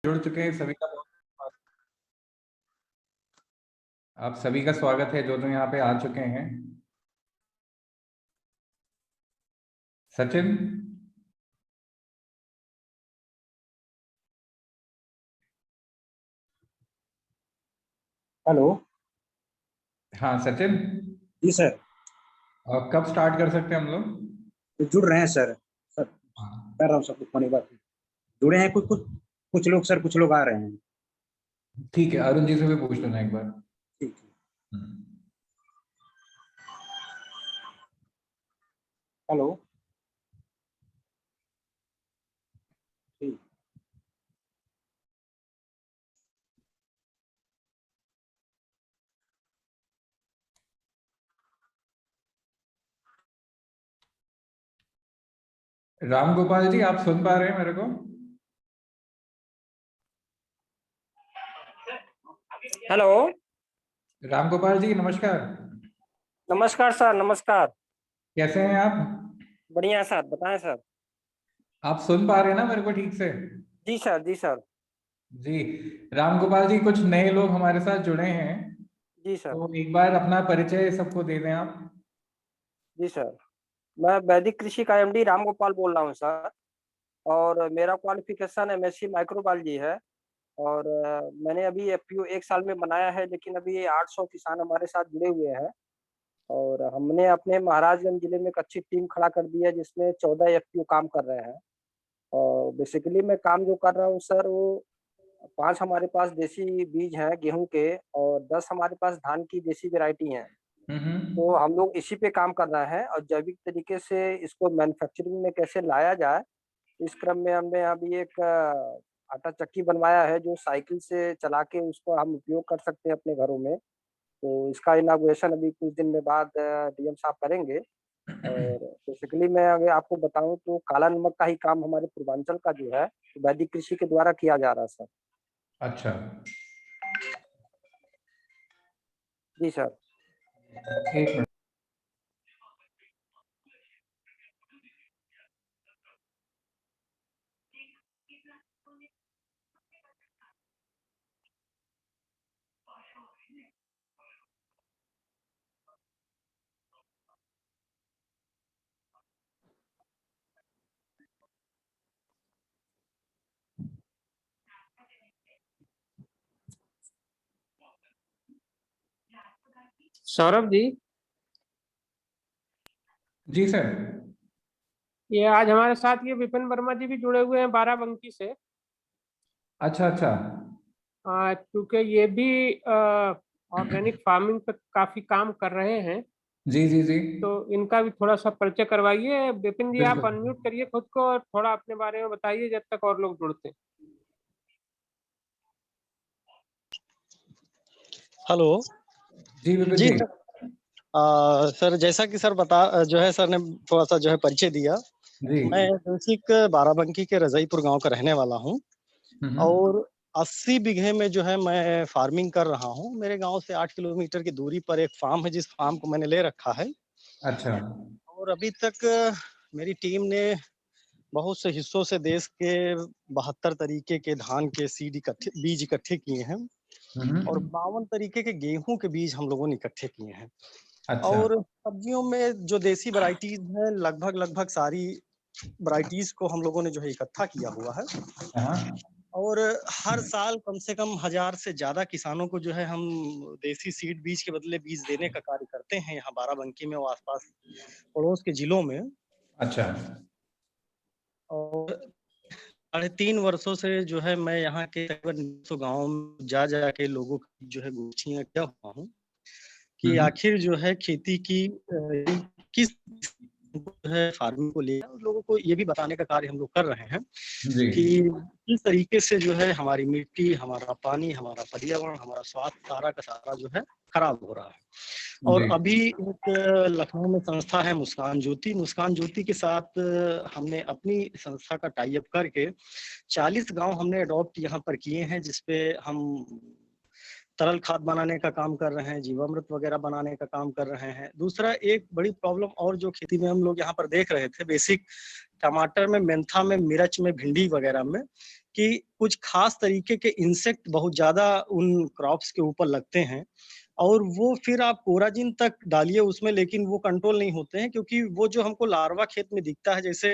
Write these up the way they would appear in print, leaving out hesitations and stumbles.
जुड़ चुके हैं सभी का आप सभी का स्वागत है जो यहाँ पे आ चुके हैं। सचिन, हेलो। हाँ सचिन, जी सर। कब स्टार्ट कर सकते हैं हम लोग? तो जुड़ रहे हैं सर। सर हाँ, कर रहा हूँ सब कुछ होने बात जुड़े हैं कुछ कुछ कुछ लोग सर, कुछ लोग आ रहे हैं। ठीक है, अरुण जी से भी पूछ लेना एक बार। ठीक है। हम्म। हेलो। ठीक। राम गोपाल जी, आप सुन पा रहे हैं मेरे को? हेलो। राम गोपाल जी नमस्कार। नमस्कार सर, नमस्कार। कैसे हैं आप? बढ़िया सर, बताएं सर। आप सुन पा रहे हैं ना मेरे को ठीक से? जी सर, जी सर। जी। राम गोपाल जी, कुछ नए लोग हमारे साथ जुड़े हैं, जी सर। तो एक बार अपना परिचय सबको दे दें आप। जी सर। मैं वैदिक कृषि का एमडी राम गोपाल बोल रहा हूँ सर। और मेरा क्वालिफिकेशन एमएससी माइक्रोबायोलॉजी है। और मैंने अभी एफपीओ 1 साल में बनाया है, लेकिन अभी 800 किसान हमारे साथ जुड़े हुए हैं। और हमने अपने महाराजगंज जिले में एक अच्छी टीम खड़ा कर दी है, जिसमें 14 एफपीओ काम कर रहे हैं। और बेसिकली मैं काम जो कर रहा हूँ सर, वो 5 हमारे पास देसी बीज हैं गेहूं के, और 10 हमारे पास धान की देसी वैरायटी हैं। तो हम लोग इसी पे काम कर रहे हैं, और जैविक तरीके से इसको मैन्युफैक्चरिंग में कैसे लाया जाए, इस क्रम में हमने अभी एक आटा चक्की बनवाया है, जो साइकिल से चला के उसको हम उपयोग कर सकते हैं अपने घरों में। तो इसका इनॉग्रेशन अभी कुछ दिन में बाद डीएम साहब करेंगे। और बेसिकली मैं अगर आपको बताऊं तो काला नमक का ही काम हमारे पूर्वांचल का जो है, वैदिक कृषि के द्वारा किया जा रहा है सर। अच्छा, जी सर। एक मिनट। सौरभ जी, जी सर। ये आज हमारे साथ ये विपिन वर्मा जी भी जुड़े हुए हैं बाराबंकी से। अच्छा अच्छा। क्योंकि ये भी ऑर्गेनिक फार्मिंग पे काफी काम कर रहे हैं, जी जी जी। तो इनका भी थोड़ा सा परिचय करवाइए। विपिन जी, आप बिल्कुल। अनम्यूट करिए खुद को और थोड़ा अपने बारे में बताइए, जब तक और लोग जुड़ते हैं। हेलो। जी विपिन जी जी। सर। सर जैसा कि सर बता जो है सर ने थोड़ा सा जो है परिचय दिया। जी। मैं बेसिक बाराबंकी के रजईपुर गांव का रहने वाला हूं, हम्म। और 80 बीघे में जो है मैं फार्मिंग कर रहा हूं। मेरे गांव से 8 किलोमीटर की दूरी पर एक फार्म है, जिस फार्म को मैंने ले रखा है। अच्छा। और अभी तक मेरी टीम ने बहुत से हिस्सों से देश के 72 तरीके के धान के बीज इकट्ठे किए हैं, और 52 तरीके के गेहूं के बीज हम लोगों ने इकट्ठे किए हैं। अच्छा। और सब्जियों में जो देसी वैरायटीज है, लगभग लगभग सारी वैरायटीज को हम लोगों ने जो है इकट्ठा किया हुआ है। हाँ। और हर साल कम से कम 1000 से ज्यादा किसानों को जो है हम देसी सीड बीज के बदले बीज देने का कार्य करते हैं, यहाँ बाराबंकी में और आसपास पड़ोस के जिलों में। अच्छा। और 3.5 वर्षों से जो है मैं यहाँ के तकरीबन 100 गाँव में जा जाके लोगों की जो है गोष्ठियाँ किया हुआ हूँ कि आखिर जो है खेती की किस जो है फार्मिंग को लेकर लोगों को ये भी बताने का कार्य हम लोग कर रहे हैं जी। कि किस तरीके से जो है हमारी मिट्टी, हमारा पानी, हमारा पर्यावरण, हमारा स्वास्थ्य सारा का सारा जो है खराब हो रहा है। और जी। अभी एक लखनऊ में संस्था है मुस्कान ज्योति। मुस्कान ज्योति के साथ हमने अपनी संस्था का टाई अप करके 40 गांव हमने अडॉप्ट यहाँ पर किए हैं, जिसपे हम तरल खाद बनाने का काम कर रहे हैं, जीवामृत वगैरह बनाने का काम कर रहे हैं। दूसरा एक बड़ी प्रॉब्लम और जो खेती में हम लोग यहाँ पर देख रहे थे, बेसिक टमाटर में, मेंथा में, मिर्च में, भिंडी वगैरह में, कि कुछ खास तरीके के इंसेक्ट बहुत ज्यादा उन क्रॉप्स के ऊपर लगते हैं और वो फिर आप कोराजिन तक डालिए उसमें, लेकिन वो कंट्रोल नहीं होते हैं, क्योंकि वो जो हमको लार्वा खेत में दिखता है, जैसे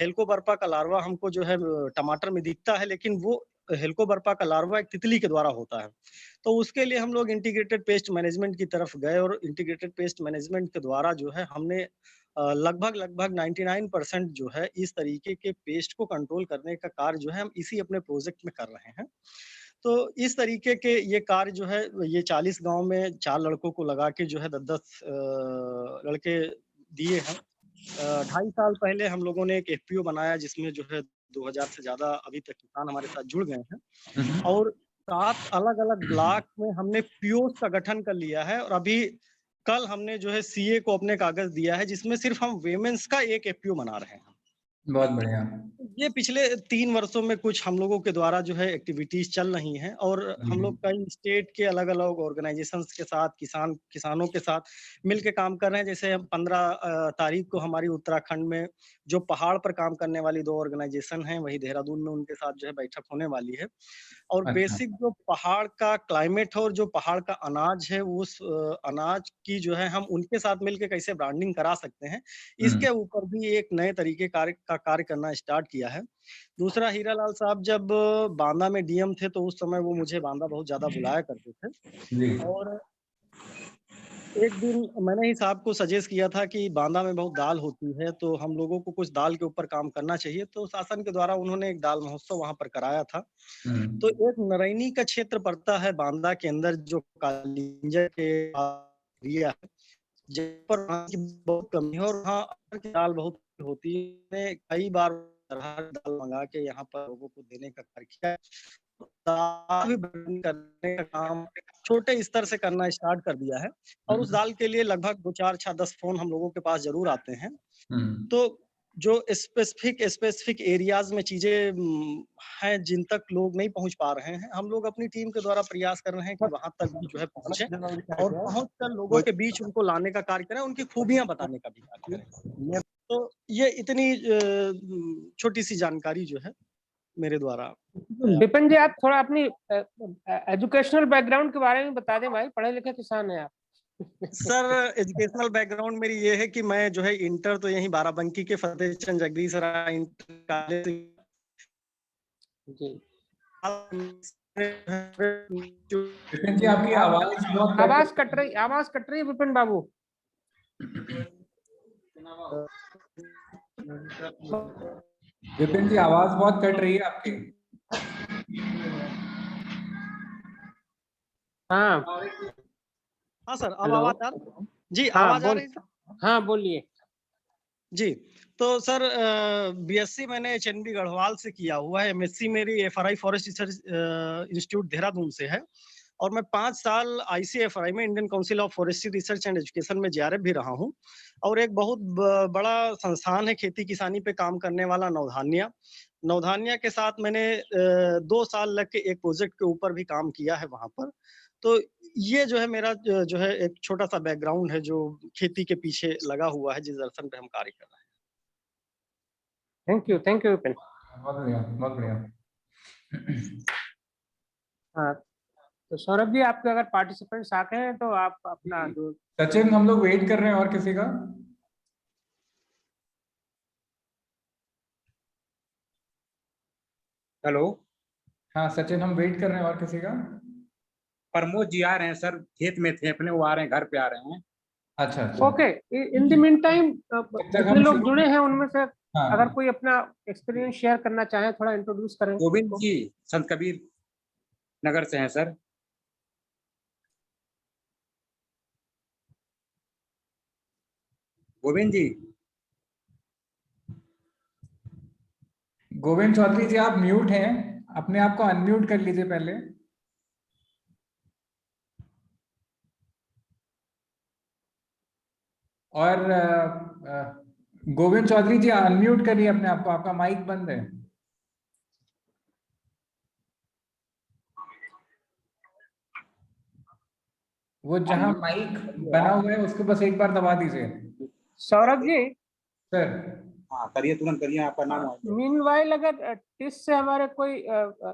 हेलिकोबर्पा का लार्वा हमको जो है टमाटर में दिखता है, लेकिन वो हेलिकोबर्पा का लार्वा एक तितली के द्वारा होता है। तो उसके लिए हम लोग इंटीग्रेटेड पेस्ट मैनेजमेंट की तरफ गए और इंटीग्रेटेड पेस्ट मैनेजमेंट के द्वारा जो है हमने लगभग 99% जो है इस तरीके के पेस्ट को कंट्रोल करने का कार्य जो है हम इसी अपने प्रोजेक्ट में कर रहे हैं। तो इस तरीके के ये कार्य जो है ये 40 गांव में 4 लड़कों को लगा के जो है 10-10 लड़के दिए हैं। 2.5 साल पहले हम लोगों ने एक एफपीओ बनाया जिसमें जो है 2000 से ज्यादा अभी तक किसान हमारे साथ जुड़ गए हैं और 7 अलग-अलग ब्लॉक में हमने पीओस का गठन कर लिया है और अभी कल हमने जो है सीए को अपने कागज दिया है जिसमें सिर्फ हम वेमेंस का एक एफपीओ बना रहे हैं। बहुत बढ़िया। ये पिछले 3 वर्षों में कुछ हम लोगों के द्वारा जो है एक्टिविटीज चल रही हैं और हम लोग कई स्टेट के अलग-अलग ऑर्गेनाइजेशंस के साथ किसानों के साथ मिलके काम कर रहे हैं। जैसे 15 तारीख को हमारी उत्तराखंड में जो पहाड़ पर काम करने वाली 2 ऑर्गेनाइजेशन हैं, वही देहरादून में उनके साथ जो है बैठक होने वाली है और अच्छा। बेसिक जो पहाड़ का क्लाइमेट है और जो पहाड़ का अनाज है उस अनाज की जो है हम उनके साथ मिलके कैसे ब्रांडिंग करा सकते हैं, इसके ऊपर भी एक नए तरीके कार्य करना स्टार्ट किया है। दूसरा, हीरालाल साहब जब बांदा में डीएम थे तो उस समय वो मुझे बांदा बहुत ज्यादा बुलाया करते थे जी। और एक दिन मैंने ही साहब को सजेस्ट किया था कि बांदा में बहुत दाल होती है तो हम लोगों को कुछ दाल के ऊपर काम करना चाहिए, तो शासन के द्वारा उन्होंने एक दाल महोत्सव वहां पर कराया था। तो एक नरैनी का क्षेत्र पड़ता है बांदा के अंदर जो कालिंजर के एरिया है जहाँ पर अनाज की बहुत कमी है और वहाँ की दाल बहुत होती है। मैंने कई बार दाल मंगा के यहाँ पर लोगों को देने का कार्य किया। दाल भी ब्रांडिंग करने का काम छोटे स्तर से करना स्टार्ट कर दिया है और उस दाल के लिए लगभग 2, 4, 6, 10 फोन हम लोगों के पास जरूर आते हैं। तो जो स्पेसिफिक एरियाज में चीजें हैं जिन तक लोग नहीं पहुंच पा रहे हैं, हम लोग अपनी टीम के द्वारा प्रयास कर रहे हैं कि वहां तक भी जो है पहुंचे और पहुंचकर लोगों के बीच उनको लाने का कार्य करें, उनकी खूबियां बताने का भी कार्य करें। तो ये इतनी छोटी सी जानकारी जो है मेरे द्वारा। विपिन जी, आप थोड़ा अपनी एजुकेशनल बैकग्राउंड के बारे में बता दें भाई, पढ़े लिखे किसान हैं आप। सर, एजुकेशनल बैकग्राउंड मेरी ये है कि मैं जो है इंटर तो यहीं बाराबंकी के फतेह चंद जगदीश राय इंटर कॉलेज जी। विपिन जी, आपकी आवाज कट रही है विपिन बाबू। विपिन जी, आवाज बहुत कट रही है आपकी। हाँ सर, अब आवाज आ रही जी? आवाज आ रही है? हाँ बोलिए जी। तो सर, बीएससी मैंने एचएनबी गढ़वाल से किया हुआ है। एमएससी मेरी FRI forest research institute Dehradun से है और मैं 5 साल आईसीएफआरआई में Indian council of forestry research and education में जेआरएफ भी रहा हूँ और एक बहुत बड़ा संस्थान है खेती किसानी पे काम करने वाला नवधान्या के साथ मैंने 2 साल लग के एक प्रोजेक्ट के ऊपर भी काम किया है वहां पर। तो ये जो है मेरा जो है एक छोटा सा बैकग्राउंड है जो खेती के पीछे लगा हुआ है, जिस दर्शन पे हम कार्य कर रहे हैं। Thank you Vipin. बहुत बढ़िया, बहुत बढ़िया। हाँ, तो सौरभ जी, आपके अगर पार्टिसिपेंट्स आ गए हैं तो आप अपना जो सचिन, हम लोग वेट कर रहे हैं और किसी का। हेलो, हाँ सचिन, हम वेट कर रहे हैं और किसी का। प्रमोद जी आ रहे हैं सर, खेत में थे अपने, वो आ रहे हैं, घर पे आ रहे हैं। अच्छा अच्छा। Okay, in the mean time जितने लोग जुड़े हैं उनमें से अगर कोई अपना एक्सपीरियंस शेयर करना चाहे, थोड़ा इंट्रोड्यूस करें। गोविंद जी संत कबीर नगर से हैं सर। गोविंद जी। गोविंद चौधरी जी, आप म्यूट हैं, अपने आप को अनम्यूट कर लीजिए पहले। और गोविंद चौधरी जी, अनम्यूट करिए अपने आप को, आपका माइक बंद है। वो जहां माइक बना हुआ है उसको बस एक बार दबा दीजिए। सौरभ जी सर। हाँ करिए, तुरंत करिए, आपका नाम आएगा। मीनवाइल अगर टिस से हमारे कोई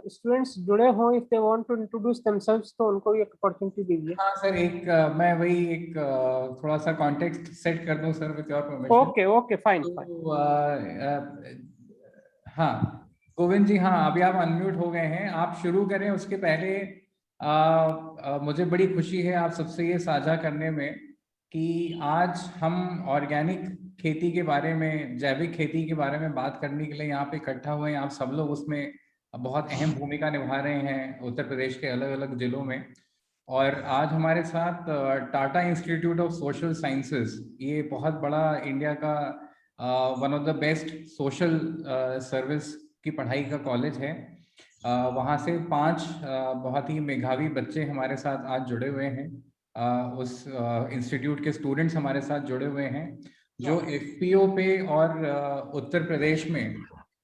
स्टूडेंट्स जुड़े हों, if they want to introduce themselves, तो उनको भी एक अपॉर्चुनिटी दीजिए। हाँ सर, मैं वही थोड़ा सा कॉन्टेक्स्ट सेट कर दूं sir, with your permission. Okay okay fine fine. तो हाँ गोविंद जी, हाँ अभी आप अनम्यूट हो गए हैं, आप शुरू करें। उसके पहले मुझे बड़ी खुशी है आप सबसे ये साझा करने में कि आज हम ऑर्गेनिक खेती के बारे में, जैविक खेती के बारे में बात करने के लिए यहाँ पे इकट्ठा हुए हैं। आप सब लोग उसमें बहुत अहम भूमिका निभा रहे हैं उत्तर प्रदेश के अलग अलग जिलों में। और आज हमारे साथ Tata institute of social sciences, ये बहुत बड़ा इंडिया का one of the best social service की पढ़ाई का कॉलेज है। वहाँ से 5 बहुत ही मेधावी बच्चे हमारे साथ आज जुड़े हुए हैं। उस इंस्टीट्यूट के स्टूडेंट्स हमारे साथ जुड़े हुए हैं जो एफपीओ पे और उत्तर प्रदेश में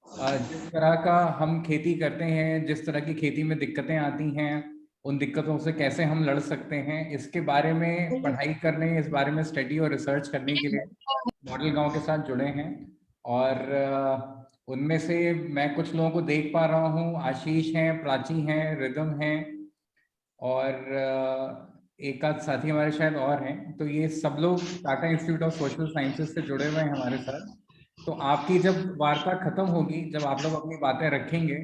जिस तरह का हम खेती करते हैं, जिस तरह की खेती में दिक्कतें आती हैं, उन दिक्कतों से कैसे हम लड़ सकते हैं, इसके बारे में पढ़ाई करने, इस बारे में स्टडी और रिसर्च करने के लिए मॉडल गांव के साथ जुड़े हैं। और उनमें से मैं कुछ लोगों को देख पा रहा हूँ, आशीष हैं, प्राची हैं, रिदम हैं और एक आध साथी हमारे शायद और हैं। तो ये सब लोग Tata institute of social sciences से जुड़े हुए हैं हमारे साथ। तो आपकी जब वार्ता खत्म होगी, जब आप लोग अपनी बातें रखेंगे,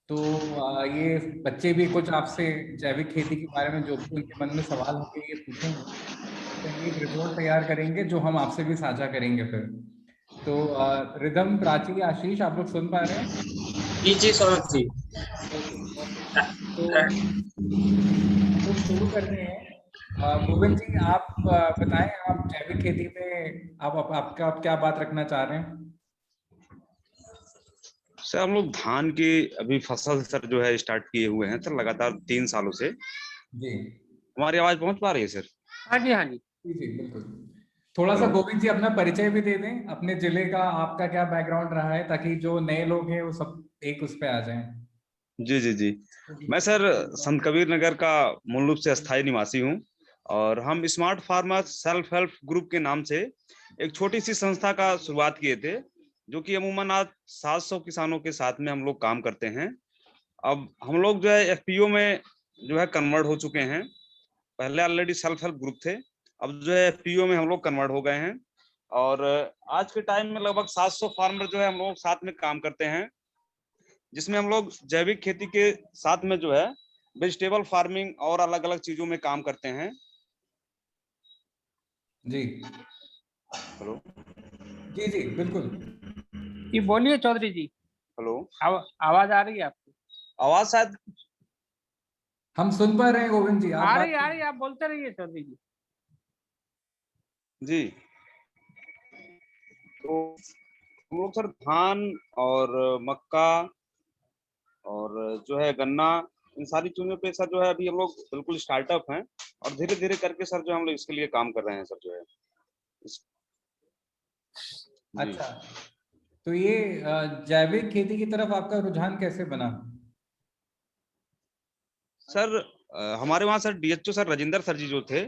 तो ये बच्चे भी कुछ आपसे जैविक खेती के बारे में जो भी उनके मन में सवाल होंगे ये पूछेंगे, तो ये एक रिपोर्ट तैयार करेंगे जो हम आपसे भी साझा करेंगे फिर। तो रिदम, प्राची, आशीष, आप लोग सुन पा रहे हैं? जी सौरभ जी। तो शुरू करते हैं। गोविंद जी, आप बताएं, आप जैविक खेती में आप क्या बात रखना चाह रहे हैं? सर हम लोग धान की अभी फसल सर जो है स्टार्ट किए हुए हैं सर, लगातार 3 सालों से। जी, हमारी आवाज पहुंच पा रही है सर? हाँ जी, हाँ जी, जी बिल्कुल। थोड़ा सा गोविंद जी अपना परिचय भी दे दें, अपने जिले का, आपका क्या बैकग्राउंड रहा है, ताकि जो नए लोग हैं वो सब एक उस पे आ जाएं। जी जी जी, मैं सर संत कबीर नगर का मूल रूप से अस्थायी निवासी हूँ और हम smart farmer self help group के नाम से एक छोटी सी संस्था का शुरुआत किए थे, जो कि अमूमन आज 700 किसानों के साथ में हम लोग काम करते हैं। अब हम लोग जो है एफपीओ में जो है कन्वर्ट हो चुके हैं। पहले ऑलरेडी सेल्फ हेल्प ग्रुप थे, अब जो है एफपीओ में हम लोग कन्वर्ट हो गए हैं और आज के टाइम में लगभग 700 फार्मर जो है हम लोग साथ में काम करते हैं, जिसमें हम लोग जैविक खेती के साथ में जो है वेजिटेबल फार्मिंग और अलग अलग चीजों में काम करते हैं। जी हेलो जी जी बिल्कुल जी बोलिए चौधरी जी। हेलो, आवाज आ रही है आपको? आवाज शायद हम सुन पा रहे हैं गोविंद जी, आ रही है, आप बोलते रहिए चौधरी जी। जी। तो हम लोग सर धान और मक्का और जो है गन्ना, इन सारी चीजों पे सर जो है अभी हम लोग बिल्कुल स्टार्टअप हैं और धीरे धीरे करके सर जो हम लोग इसके लिए काम कर रहे हैं सर जो है अच्छा, तो ये जैविक खेती की तरफ आपका रुझान कैसे बना? सर हमारे वहाँ sir DHO sir Rajendra sir ji जो थे,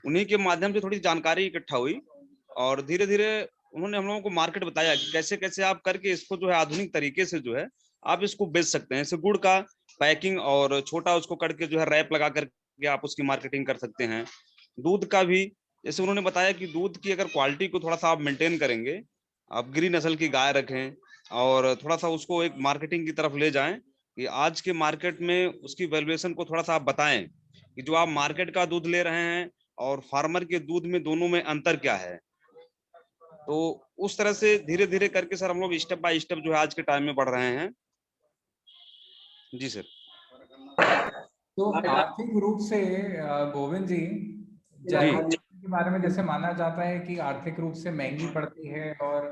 उन्हीं के माध्यम से थोड़ी जानकारी इकट्ठा हुई और धीरे धीरे उन्होंने हम लोगों को मार्केट बताया कि कैसे कैसे आप करके इसको जो है आधुनिक तरीके से जो है आप इसको बेच सकते हैं। जैसे गुड़ का पैकिंग और छोटा उसको करके जो है रैप लगा करके आप उसकी मार्केटिंग कर सकते हैं। दूध का भी जैसे उन्होंने बताया कि दूध की अगर क्वालिटी को थोड़ा सा आप मेंटेन करेंगे, आप गिरी नस्ल की गाय रखें और थोड़ा सा उसको एक मार्केटिंग की तरफ ले जाएं कि आज के मार्केट में उसकी वैल्यूएशन को थोड़ा सा आप बताएं कि जो आप मार्केट का दूध ले रहे हैं और फार्मर के दूध में दोनों में अंतर क्या है। तो उस तरह से धीरे धीरे करके सर हम लोग स्टेप बाय स्टेप जो है आज के टाइम में बढ़ रहे हैं। जी सर। तो आर्थिक रूप से गोविंद जी, जैविक के बारे में जैसे माना जाता है कि आर्थिक रूप से महंगी पड़ती है और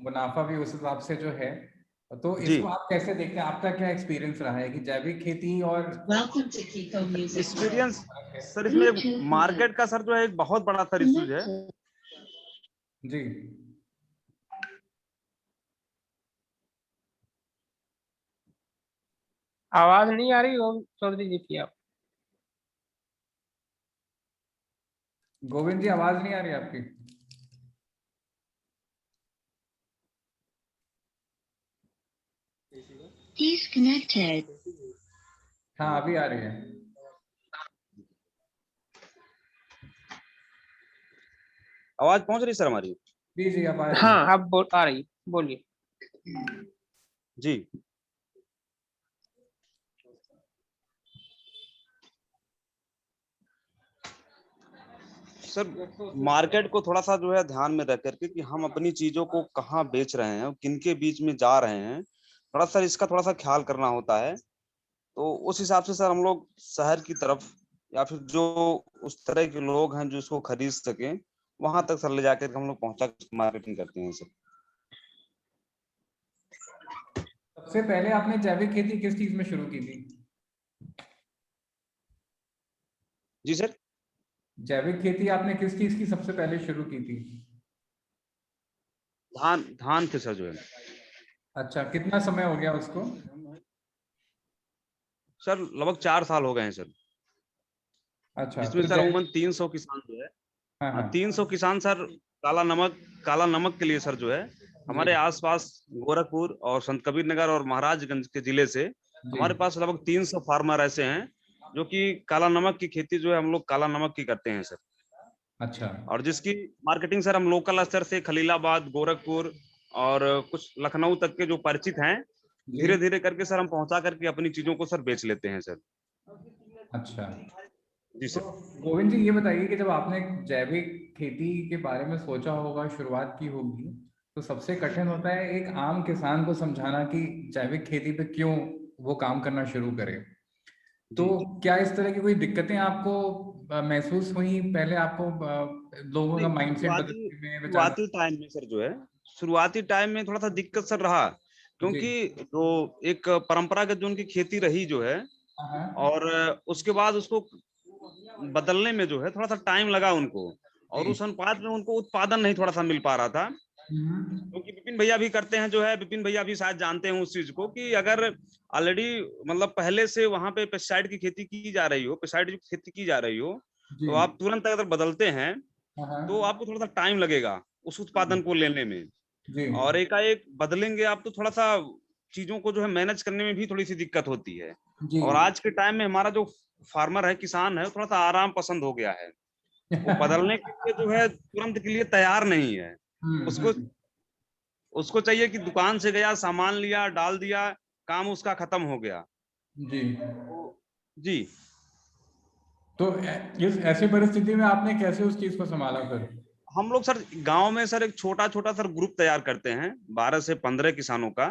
मुनाफा भी उस हिसाब से जो है, तो इसको आप कैसे देखते हैं? आपका क्या एक्सपीरियंस रहा है कि जैविक खेती और एक्सपीरियंस सर इसमें मार्केट का सर जो है एक बहुत बड़ा सर इश्यूज है। जी आवाज नहीं आ रही चौधरी जी की? आप गोविंद जी, आवाज नहीं आ रही आपकी? disconnected. हाँ अभी आ रही है। आवाज पहुंच रही सर हमारी? जी जी अब आ रही है। हाँ अब आ रही, बोलिए। जी सर, मार्केट को थोड़ा सा जो है ध्यान में रख करके कि हम अपनी चीजों को कहाँ बेच रहे हैं, किन के बीच में जा रहे हैं, थोड़ा सा इसका थोड़ा सा ख्याल करना होता है। तो उस हिसाब से सर हम लोग शहर की तरफ या फिर जो उस तरह के लोग हैं जो इसको खरीद सके, वहां तक सर ले जाकर हम लोग पहुंचा मार्केटिंग करते हैं सर। सबसे पहले आपने जैविक खेती किस चीज में शुरू की थी? जी सर, जैविक खेती आपने किस चीज की सबसे पहले शुरू की थी? धान थे सर जो है। अच्छा, कितना समय हो गया उसको? सर लगभग 4 साल हो गए हैं सर। अच्छा, जिसमें तो सर अमूमन 300 किसान जो है, हाँ हाँ 300 किसान सर काला नमक के लिए सर जो है हमारे आसपास गोरखपुर और संत कबीर नगर और महाराजगंज के जिले से हमारे पास लगभग 300 फार्मर ऐसे हैं जो कि काला नमक की खेती जो है हम लोग काला नमक की करते हैं सर। अच्छा, और जिसकी मार्केटिंग सर हम लोकल स्तर से खलीलाबाद, गोरखपुर और कुछ लखनऊ तक के जो परिचित हैं, धीरे धीरे करके सर हम पहुंचा करके अपनी चीजों को सर बेच लेते हैं सर। अच्छा जी सर। गोविंद जी, ये बताइए कि जब आपने जैविक खेती के बारे में सोचा होगा, शुरुआत की होगी, तो सबसे कठिन होता है एक आम किसान को समझाना कि जैविक खेती पे क्यों वो काम करना शुरू करे। तो क्या इस तरह की कोई दिक्कतें आपको महसूस हुई पहले? आपको लोगों का माइंडसेट बदलने में, शुरुआती टाइम में सर जो है, शुरुआती टाइम में थोड़ा सा दिक्कत सर रहा, क्योंकि जो एक परंपरागत जो उनकी खेती रही जो है, और उसके बाद उसको बदलने में जो है थोड़ा सा टाइम लगा उनको, और उस अनुपात में उनको उत्पादन नहीं थोड़ा सा मिल पा रहा था। क्योंकि विपिन भैया भी करते हैं जो है, विपिन भैया भी शायद जानते हैं उस चीज को कि अगर ऑलरेडी मतलब पहले से वहां पे पेस्टिसाइड की खेती की जा रही हो, पेस्टिसाइड की खेती की जा रही हो, तो आप तुरंत अगर बदलते हैं तो आपको थोड़ा सा टाइम लगेगा उस उत्पादन को लेने में, और एकाएक बदलेंगे आप तो थोड़ा सा चीजों को जो है मैनेज करने में भी थोड़ी सी दिक्कत होती है। और आज के टाइम में हमारा जो फार्मर है, किसान है, थोड़ा सा आराम पसंद हो गया है, वो बदलने के लिए जो है तुरंत के लिए तैयार नहीं है। उसको चाहिए कि दुकान से गया, सामान लिया, डाल दिया, काम उसका खत्म हो गया। जी तो इस ऐसी परिस्थिति में आपने कैसे उस चीज को संभाला फिर? हम लोग सर गांव में सर एक छोटा छोटा सर ग्रुप तैयार करते हैं, 12 से 15 किसानों का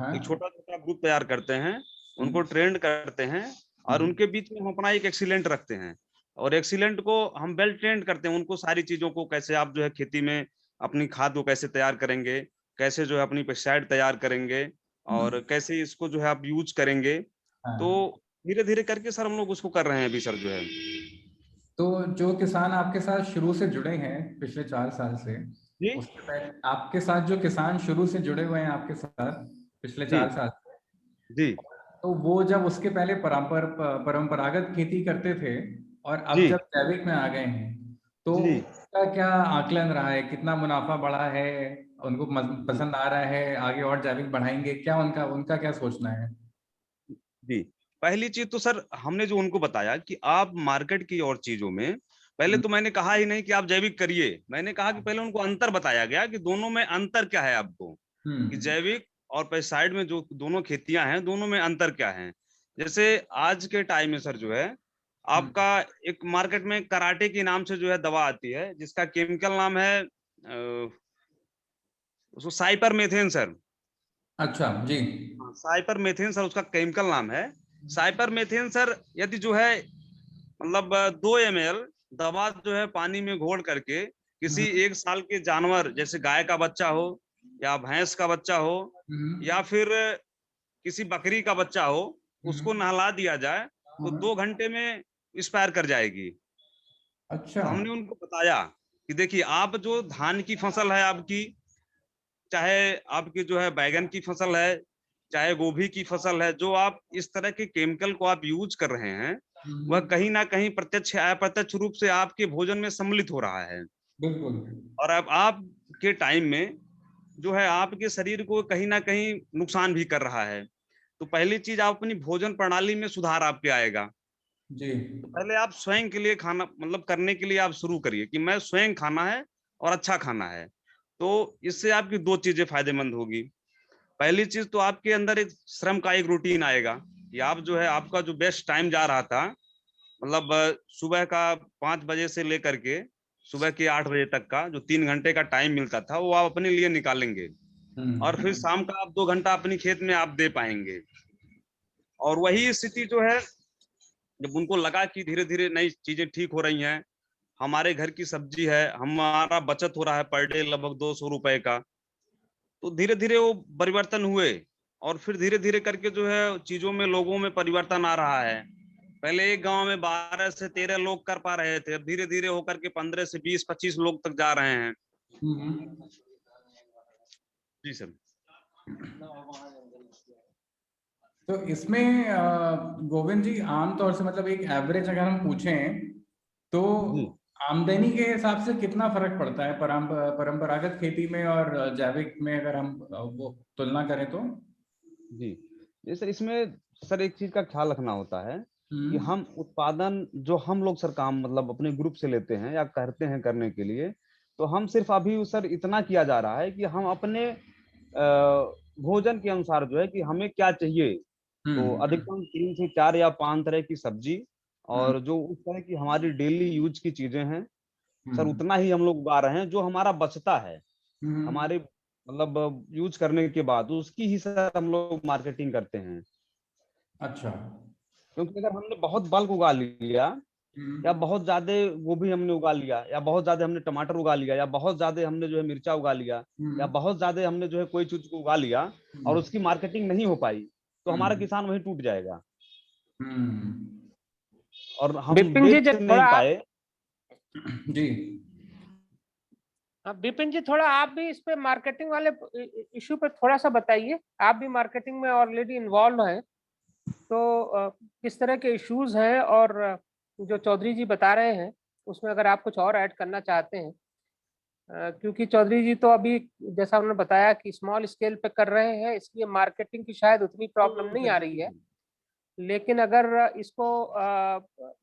एक छोटा छोटा ग्रुप तैयार करते हैं, उनको ट्रेंड करते हैं, और उनके बीच में हम अपना एक एक्सीलेंट रखते हैं, और एक्सीलेंट को हम वेल ट्रेंड करते हैं उनको सारी चीजों को, कैसे आप जो है खेती में अपनी खाद को कैसे तैयार करेंगे, कैसे जो है अपनी पेस्टिसाइड तैयार करेंगे, और कैसे इसको जो है आप यूज करेंगे। तो धीरे धीरे करके सर हम लोग उसको कर रहे हैं अभी सर जो है। तो जो किसान आपके साथ शुरू से जुड़े हैं पिछले 4 साल से, उसके पहले आपके साथ जो किसान शुरू से जुड़े हुए हैं आपके साथ पिछले 4 साल से, जी, तो वो जब उसके पहले परंपरागत खेती करते थे और अब जब जैविक में आ गए हैं, तो उसका क्या आकलन रहा है? कितना मुनाफा बढ़ा है? उनको पसंद आ रहा है? आगे और जैविक बढ़ाएंगे क्या? उनका क्या सोचना है? जी, पहली चीज तो सर हमने जो उनको बताया कि आप मार्केट की और चीजों में, पहले तो मैंने कहा ही नहीं कि आप जैविक करिए, मैंने कहा कि पहले उनको अंतर बताया गया कि दोनों में अंतर क्या है आपको, कि जैविक और पेस्टिसाइड में जो दोनों खेतियां हैं, दोनों में अंतर क्या है। जैसे आज के टाइम में सर जो है आपका एक मार्केट में कराटे के नाम से जो है दवा आती है, जिसका केमिकल नाम है उसको साइपरमेथेन सर। अच्छा जी, साइपरमेथेन सर उसका केमिकल नाम है। साइपरमेथेन सर यदि जो है मतलब 2 ml दवा जो है पानी में घोल करके किसी 1 साल के जानवर, जैसे गाय का बच्चा हो या भैंस का बच्चा हो या फिर किसी बकरी का बच्चा हो, उसको नहला दिया जाए तो 2 घंटे में एक्सपायर कर जाएगी। अच्छा, तो हमने उनको बताया कि देखिए आप जो धान की फसल है आपकी, चाहे आपकी जो है बैगन की फसल है, चाहे गोभी की फसल है, जो आप इस तरह के केमिकल को आप यूज कर रहे हैं, वह कहीं ना कहीं प्रत्यक्ष या अप्रत्यक्ष रूप से आपके भोजन में सम्मिलित हो रहा है। बिल्कुल। और अब आपके टाइम में जो है आपके शरीर को कहीं ना कहीं नुकसान भी कर रहा है। तो पहली चीज आप अपनी भोजन प्रणाली में सुधार आपके आएगा। जी। तो पहले आप स्वयं के लिए खाना मतलब करने के लिए आप शुरू करिए कि मैं स्वयं खाना है और अच्छा खाना है। तो इससे आपकी दो चीजें फायदेमंद होगी। पहली चीज तो आपके अंदर एक श्रम का एक रूटीन आएगा कि आप जो है आपका जो बेस्ट टाइम जा रहा था, मतलब सुबह का 5 बजे से लेकर के सुबह के 8 बजे तक का जो 3 घंटे का टाइम मिलता था, वो आप अपने लिए निकालेंगे और फिर शाम का आप 2 घंटा अपनी खेत में आप दे पाएंगे। और वही स्थिति जो है, जब उनको लगा कि धीरे धीरे नई चीजें ठीक हो रही हैं, हमारे घर की सब्जी है, हमारा बचत हो रहा है पर डे लगभग 200 रुपए का, तो धीरे धीरे वो परिवर्तन हुए और फिर धीरे धीरे करके जो है चीजों में लोगों में परिवर्तन आ रहा है। पहले एक गांव में 12 से 13 लोग कर पा रहे थे, अब धीरे धीरे होकर के 15 से 20-25 लोग तक जा रहे हैं। जी सर। तो इसमें गोविंद जी आमतौर से मतलब एक एवरेज अगर हम पूछें तो आमदनी के हिसाब से कितना फर्क पड़ता है परंपरागत खेती में और जैविक में, अगर हम वो तुलना करें तो? जी सर, इसमें सर एक चीज का ख्याल रखना होता है कि हम उत्पादन जो हम लोग सर काम मतलब अपने ग्रुप से लेते हैं या करते हैं करने के लिए, तो हम सिर्फ अभी सर इतना किया जा रहा है कि हम अपने भोजन के अनुसार जो है कि हमें क्या चाहिए, तो अधिकतम 3 से 4 या 5 तरह की सब्जी और जो उस तरह की हमारी डेली यूज की चीजें हैं सर, उतना ही हम लोग उगा रहे हैं। जो हमारा बचता है हमारे मतलब यूज करने के बाद उसकी ही सर हम लोग मार्केटिंग करते हैं। अच्छा। क्योंकि अगर हमने बहुत बल्क उगा लिया या बहुत ज्यादा गोभी हमने उगा लिया या बहुत ज्यादा हमने टमाटर उगा लिया या बहुत ज्यादा हमने जो है मिर्चा उगा लिया या बहुत ज्यादा हमने जो है कोई चीज को उगा लिया और उसकी मार्केटिंग नहीं हो पाई, तो हमारा किसान वहीं टूट जाएगा और हम बेच नहीं पाए। जी विपिन जी, थोड़ा आप भी इस पे मार्केटिंग वाले इशू पे थोड़ा सा बताइए। आप भी मार्केटिंग में ऑलरेडी इन्वॉल्व हैं, तो किस तरह के इश्यूज हैं और जो चौधरी जी बता रहे हैं उसमें अगर आप कुछ और ऐड करना चाहते हैं, क्योंकि चौधरी जी तो अभी जैसा उन्होंने बताया कि स्मॉल स्केल पे कर रहे हैं, इसलिए मार्केटिंग की शायद उतनी प्रॉब्लम नहीं आ रही है। लेकिन अगर इसको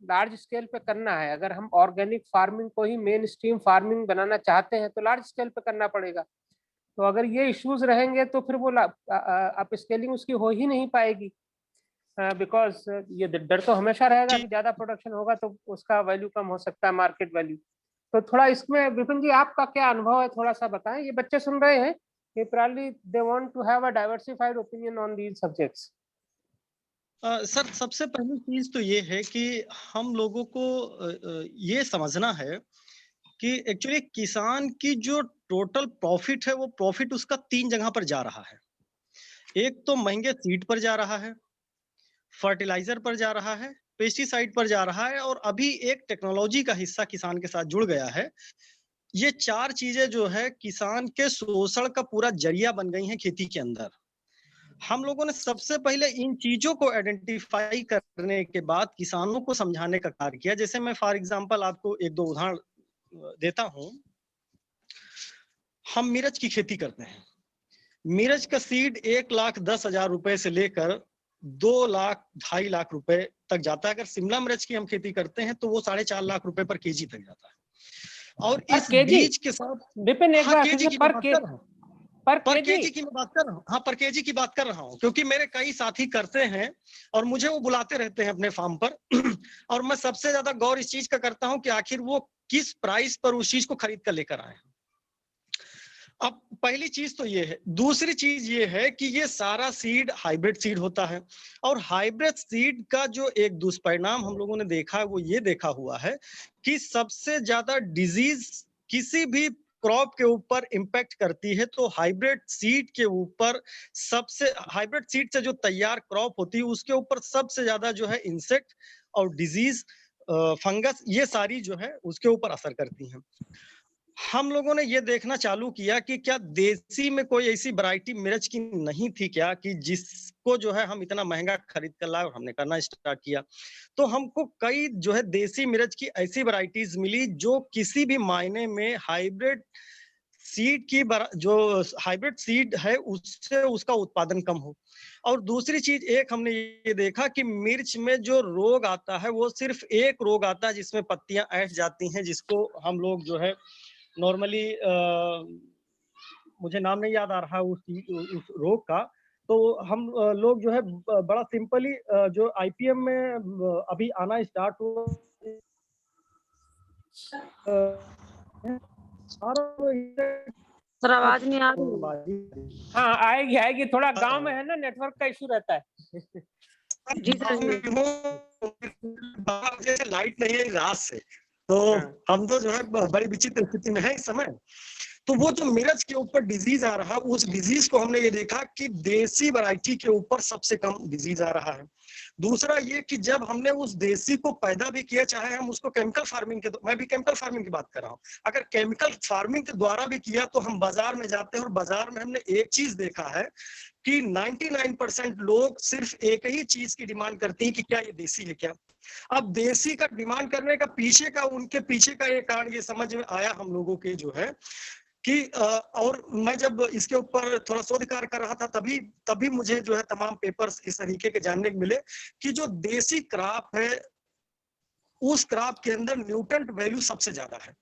लार्ज स्केल पे करना है, अगर हम ऑर्गेनिक फार्मिंग को ही मेन स्ट्रीम फार्मिंग बनाना चाहते हैं, तो लार्ज स्केल पे करना पड़ेगा। तो अगर ये इश्यूज रहेंगे तो फिर वो अप स्केलिंग उसकी हो ही नहीं पाएगी, बिकॉज ये डर तो हमेशा रहेगा कि ज्यादा प्रोडक्शन होगा तो उसका वैल्यू कम हो सकता है, मार्केट वैल्यू। तो थोड़ा इसमें विपिन जी आपका क्या अनुभव है, थोड़ा सा बताएं। ये बच्चे सुन रहे हैं, probably they want to have a diversified opinion on these subjects. Sir, सबसे पहली चीज तो ये है कि हम लोगों को ये समझना है कि एक्चुअली किसान की जो टोटल प्रॉफिट है वो प्रॉफिट उसका 3 जगह पर जा रहा है। एक तो महंगे सीड पर जा रहा है, फर्टिलाइजर पर जा रहा है, पेस्टिसाइड पर जा रहा है, और अभी एक टेक्नोलॉजी का हिस्सा किसान के साथ जुड़ गया है। ये 4 चीजें जो है किसान के शोषण का पूरा जरिया बन गई हैं खेती के अंदर। हम लोगों ने सबसे पहले इन चीजों को आइडेंटिफाई करने के बाद किसानों को समझाने का कार्य किया। जैसे मैं फॉर एग्जांपल आपको 1-2 उदाहरण देता हूं। हम मिर्च की खेती करते हैं। मिर्च का सीड 1,10,000 रुपए से लेकर 2 लाख 2.5 लाख रुपए तक जाता है। अगर शिमला मिर्च की हम खेती करते हैं तो वो 4.5 लाख रुपए पर केजी तक जाता है। और इस बीज के साथ विपिन एक बार केजी की मैं बात कर रहा हूँ क्योंकि मेरे कई साथी करते हैं और मुझे वो बुलाते रहते हैं अपने फार्म पर और मैं सबसे ज्यादा गौर इस चीज का करता हूँ कि आखिर वो किस प्राइस पर उस चीज को खरीद कर लेकर आए। अब पहली चीज तो ये है। दूसरी चीज ये है कि ये सारा सीड हाइब्रिड सीड होता है और हाइब्रिड सीड का जो एक दुष्परिणाम हम लोगों ने देखा है वो ये देखा हुआ है कि सबसे ज्यादा डिजीज किसी भी क्रॉप के ऊपर इंपैक्ट करती है तो हाइब्रिड सीड के ऊपर सबसे, हाइब्रिड सीड से जो तैयार क्रॉप होती है उसके ऊपर सबसे ज्यादा जो है इंसेक्ट और डिजीज, फंगस, ये सारी जो है उसके ऊपर असर करती हैं। हम लोगों ने ये देखना चालू किया कि क्या देसी में कोई ऐसी वैरायटी मिर्च की नहीं थी क्या कि जिसको जो है हम इतना महंगा खरीद कर लाए, और हमने करना स्टार्ट किया तो हमको कई जो है देसी मिर्च की ऐसी वैरायटीज मिली जो किसी भी मायने में हाइब्रिड सीड की जो हाइब्रिड सीड है उससे उसका उत्पादन कम हो। और दूसरी चीज एक हमने ये देखा कि मिर्च में जो रोग आता है वो सिर्फ एक रोग आता है जिसमें पत्तियां ऐंठ जाती हैं, जिसको हम लोग जो है नॉर्मली मुझे नाम नहीं याद आ रहा उस रोग का। तो हम लोग जो है बड़ा सिंपली जो आईपीएम में अभी आना स्टार्ट हुआ सर आवाज नहीं आ रही। हाँ आएगी आएगी, थोड़ा गांव में है ना, नेटवर्क का इशू रहता है। जी सर जैसे लाइट नहीं है रात से, तो हम तो जो है बड़ी विचित्र स्थिति में है इस समय। तो वो जो मिर्च के ऊपर डिजीज आ रहा, उस डिजीज को हमने ये देखा कि देसी वैरायटी के ऊपर सबसे कम डिजीज आ रहा है। दूसरा ये कि जब हमने उस देसी को पैदा भी किया, चाहे हम उसको केमिकल फार्मिंग के, मैं भी केमिकल फार्मिंग की बात कर रहा हूँ, अगर केमिकल फार्मिंग के द्वारा भी किया तो हम बाजार में जाते हैं और बाजार में हमने एक चीज देखा है कि 99% लोग सिर्फ एक ही चीज की डिमांड करती हैं कि क्या ये देसी है क्या। अब देसी का डिमांड करने का उनके पीछे का एक कारण ये समझ में आया हम लोगों के जो है कि और मैं जब इसके ऊपर थोड़ा शोध कार्य कर रहा था तभी मुझे जो है तमाम पेपर्स इस तरीके के जानने को मिले कि जो देसी क्रॉप है उस क्रॉप के अंदर न्यूट्रेंट वैल्यू सबसे ज्यादा है।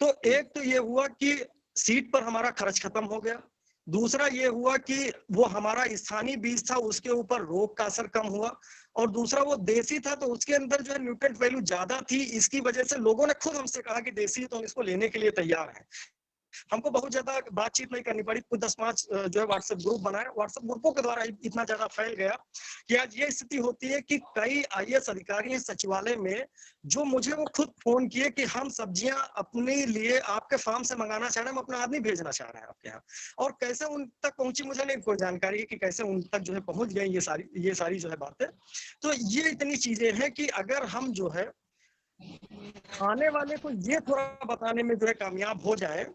तो एक तो ये हुआ कि सीड पर हमारा खर्च खत्म हो गया, दूसरा ये हुआ कि वो हमारा स्थानीय बीज था उसके ऊपर रोग का असर कम हुआ, और दूसरा वो देसी था तो उसके अंदर जो है न्यूट्रेंट वैल्यू ज्यादा थी। इसकी वजह से लोगों ने खुद हमसे कहा कि देसी तो हम इसको लेने के लिए तैयार हैं। हमको बहुत ज्यादा बातचीत नहीं करनी पड़ी, कुछ 10-5 जो है व्हाट्सएप ग्रुप बनाए, व्हाट्सएप ग्रुपों के द्वारा इतना ज्यादा फैल गया कि आज ये स्थिति होती है कि कई आईएएस अधिकारी सचिवालय में जो मुझे वो खुद फोन किए कि हम सब्जियां अपने लिए आपके फार्म से मंगाना चाह रहे हैं, हम अपना आदमी भेजना चाह रहे हैं आपके यहाँ। और कैसे उन तक पहुंची मुझे नहीं कोई जानकारी है कि कैसे उन तक जो है पहुंच गई ये सारी जो है बातें। तो ये इतनी चीजें हैं कि अगर हम जो है आने वाले को ये थोड़ा बताने में जो है कामयाब हो जाए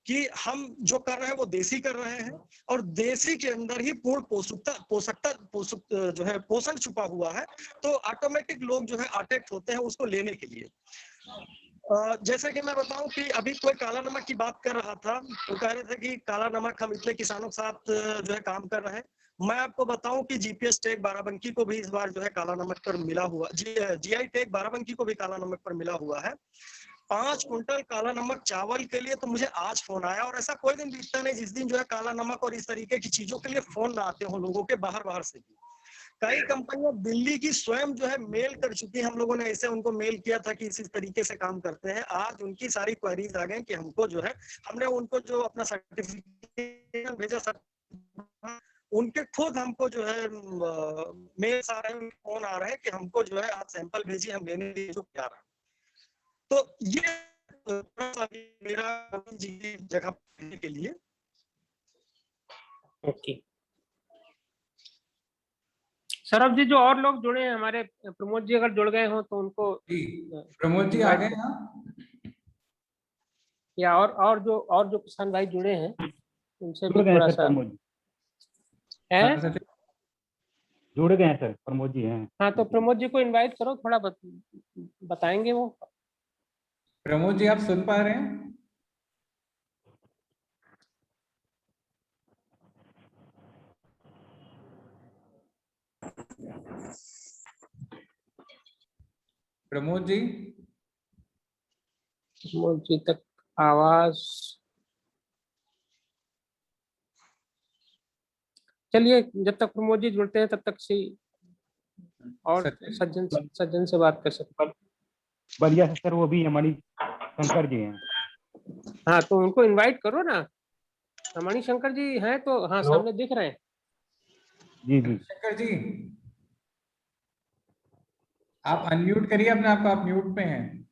कि हम जो कर रहे हैं वो देसी कर रहे हैं और देसी के अंदर ही पूर्ण पोषण छुपा हुआ है, तो ऑटोमेटिक लोग जो है अट्रैक्ट होते हैं उसको लेने के लिए। जैसे कि मैं बताऊं कि अभी कोई काला नमक की बात कर रहा था, तो कह रहे थे कि काला नमक हम इतने किसानों के साथ जो है काम कर रहे हैं। मैं आपको बताऊं कि जीपीएस टैग बाराबंकी को भी इस बार जो है काला नमक पर मिला हुआ, जीआई टैग बाराबंकी को भी काला नमक पर मिला हुआ है। 5 कुंटल काला नमक चावल के लिए तो मुझे आज फोन आया, और ऐसा कोई दिन बीतता नहीं जिस दिन जो है काला नमक और इस तरीके की चीजों के लिए फोन ना आते हो लोगों के बाहर से भी। कई कंपनियां दिल्ली की स्वयं जो है मेल कर चुकी है, हम लोगों ने ऐसे उनको मेल किया था कि इस तरीके से काम करते हैं। आज उनकी सारी क्वेरीज आ गए कि हमको जो है, हमने उनको जो अपना सर्टिफिकेट भेजा, उनके खुद हमको जो है मेल्स आ रहे हैं, फोन आ रहे हैं कि हमको जो है आप सैंपल भेजिए, हम लेने के लिए जो तैयार हैं। तो ये मेरा जगह के लिए। ओके सौरभ जी, जो और लोग जुड़े हैं हमारे, प्रमोद जी अगर जुड़ गए हो तो उनको प्रमोद जी आ गए ना, या और जो किसान भाई जुड़े हैं उनसे भी थोड़ा सा है। जुड़ गए हैं सर, प्रमोद जी हैं। हाँ तो प्रमोद जी को इनवाइट करो, थोड़ा बताएंगे वो। प्रमोद जी आप सुन पा रहे हैं? प्रमोद जी तक आवाज, चलिए जब तक प्रमोद जी जुड़ते हैं तब तक से और सज्जन से बात कर सकते हैं। बढ़िया है सर, वो भी मणि शंकर जी हैं। हाँ तो उनको इनवाइट करो ना, मणि शंकर जी हैं तो हाँ सामने दिख रहे हैं। जी जी शंकर जी आप अनम्यूट करिए अपने आप को, आप म्यूट पे हैं।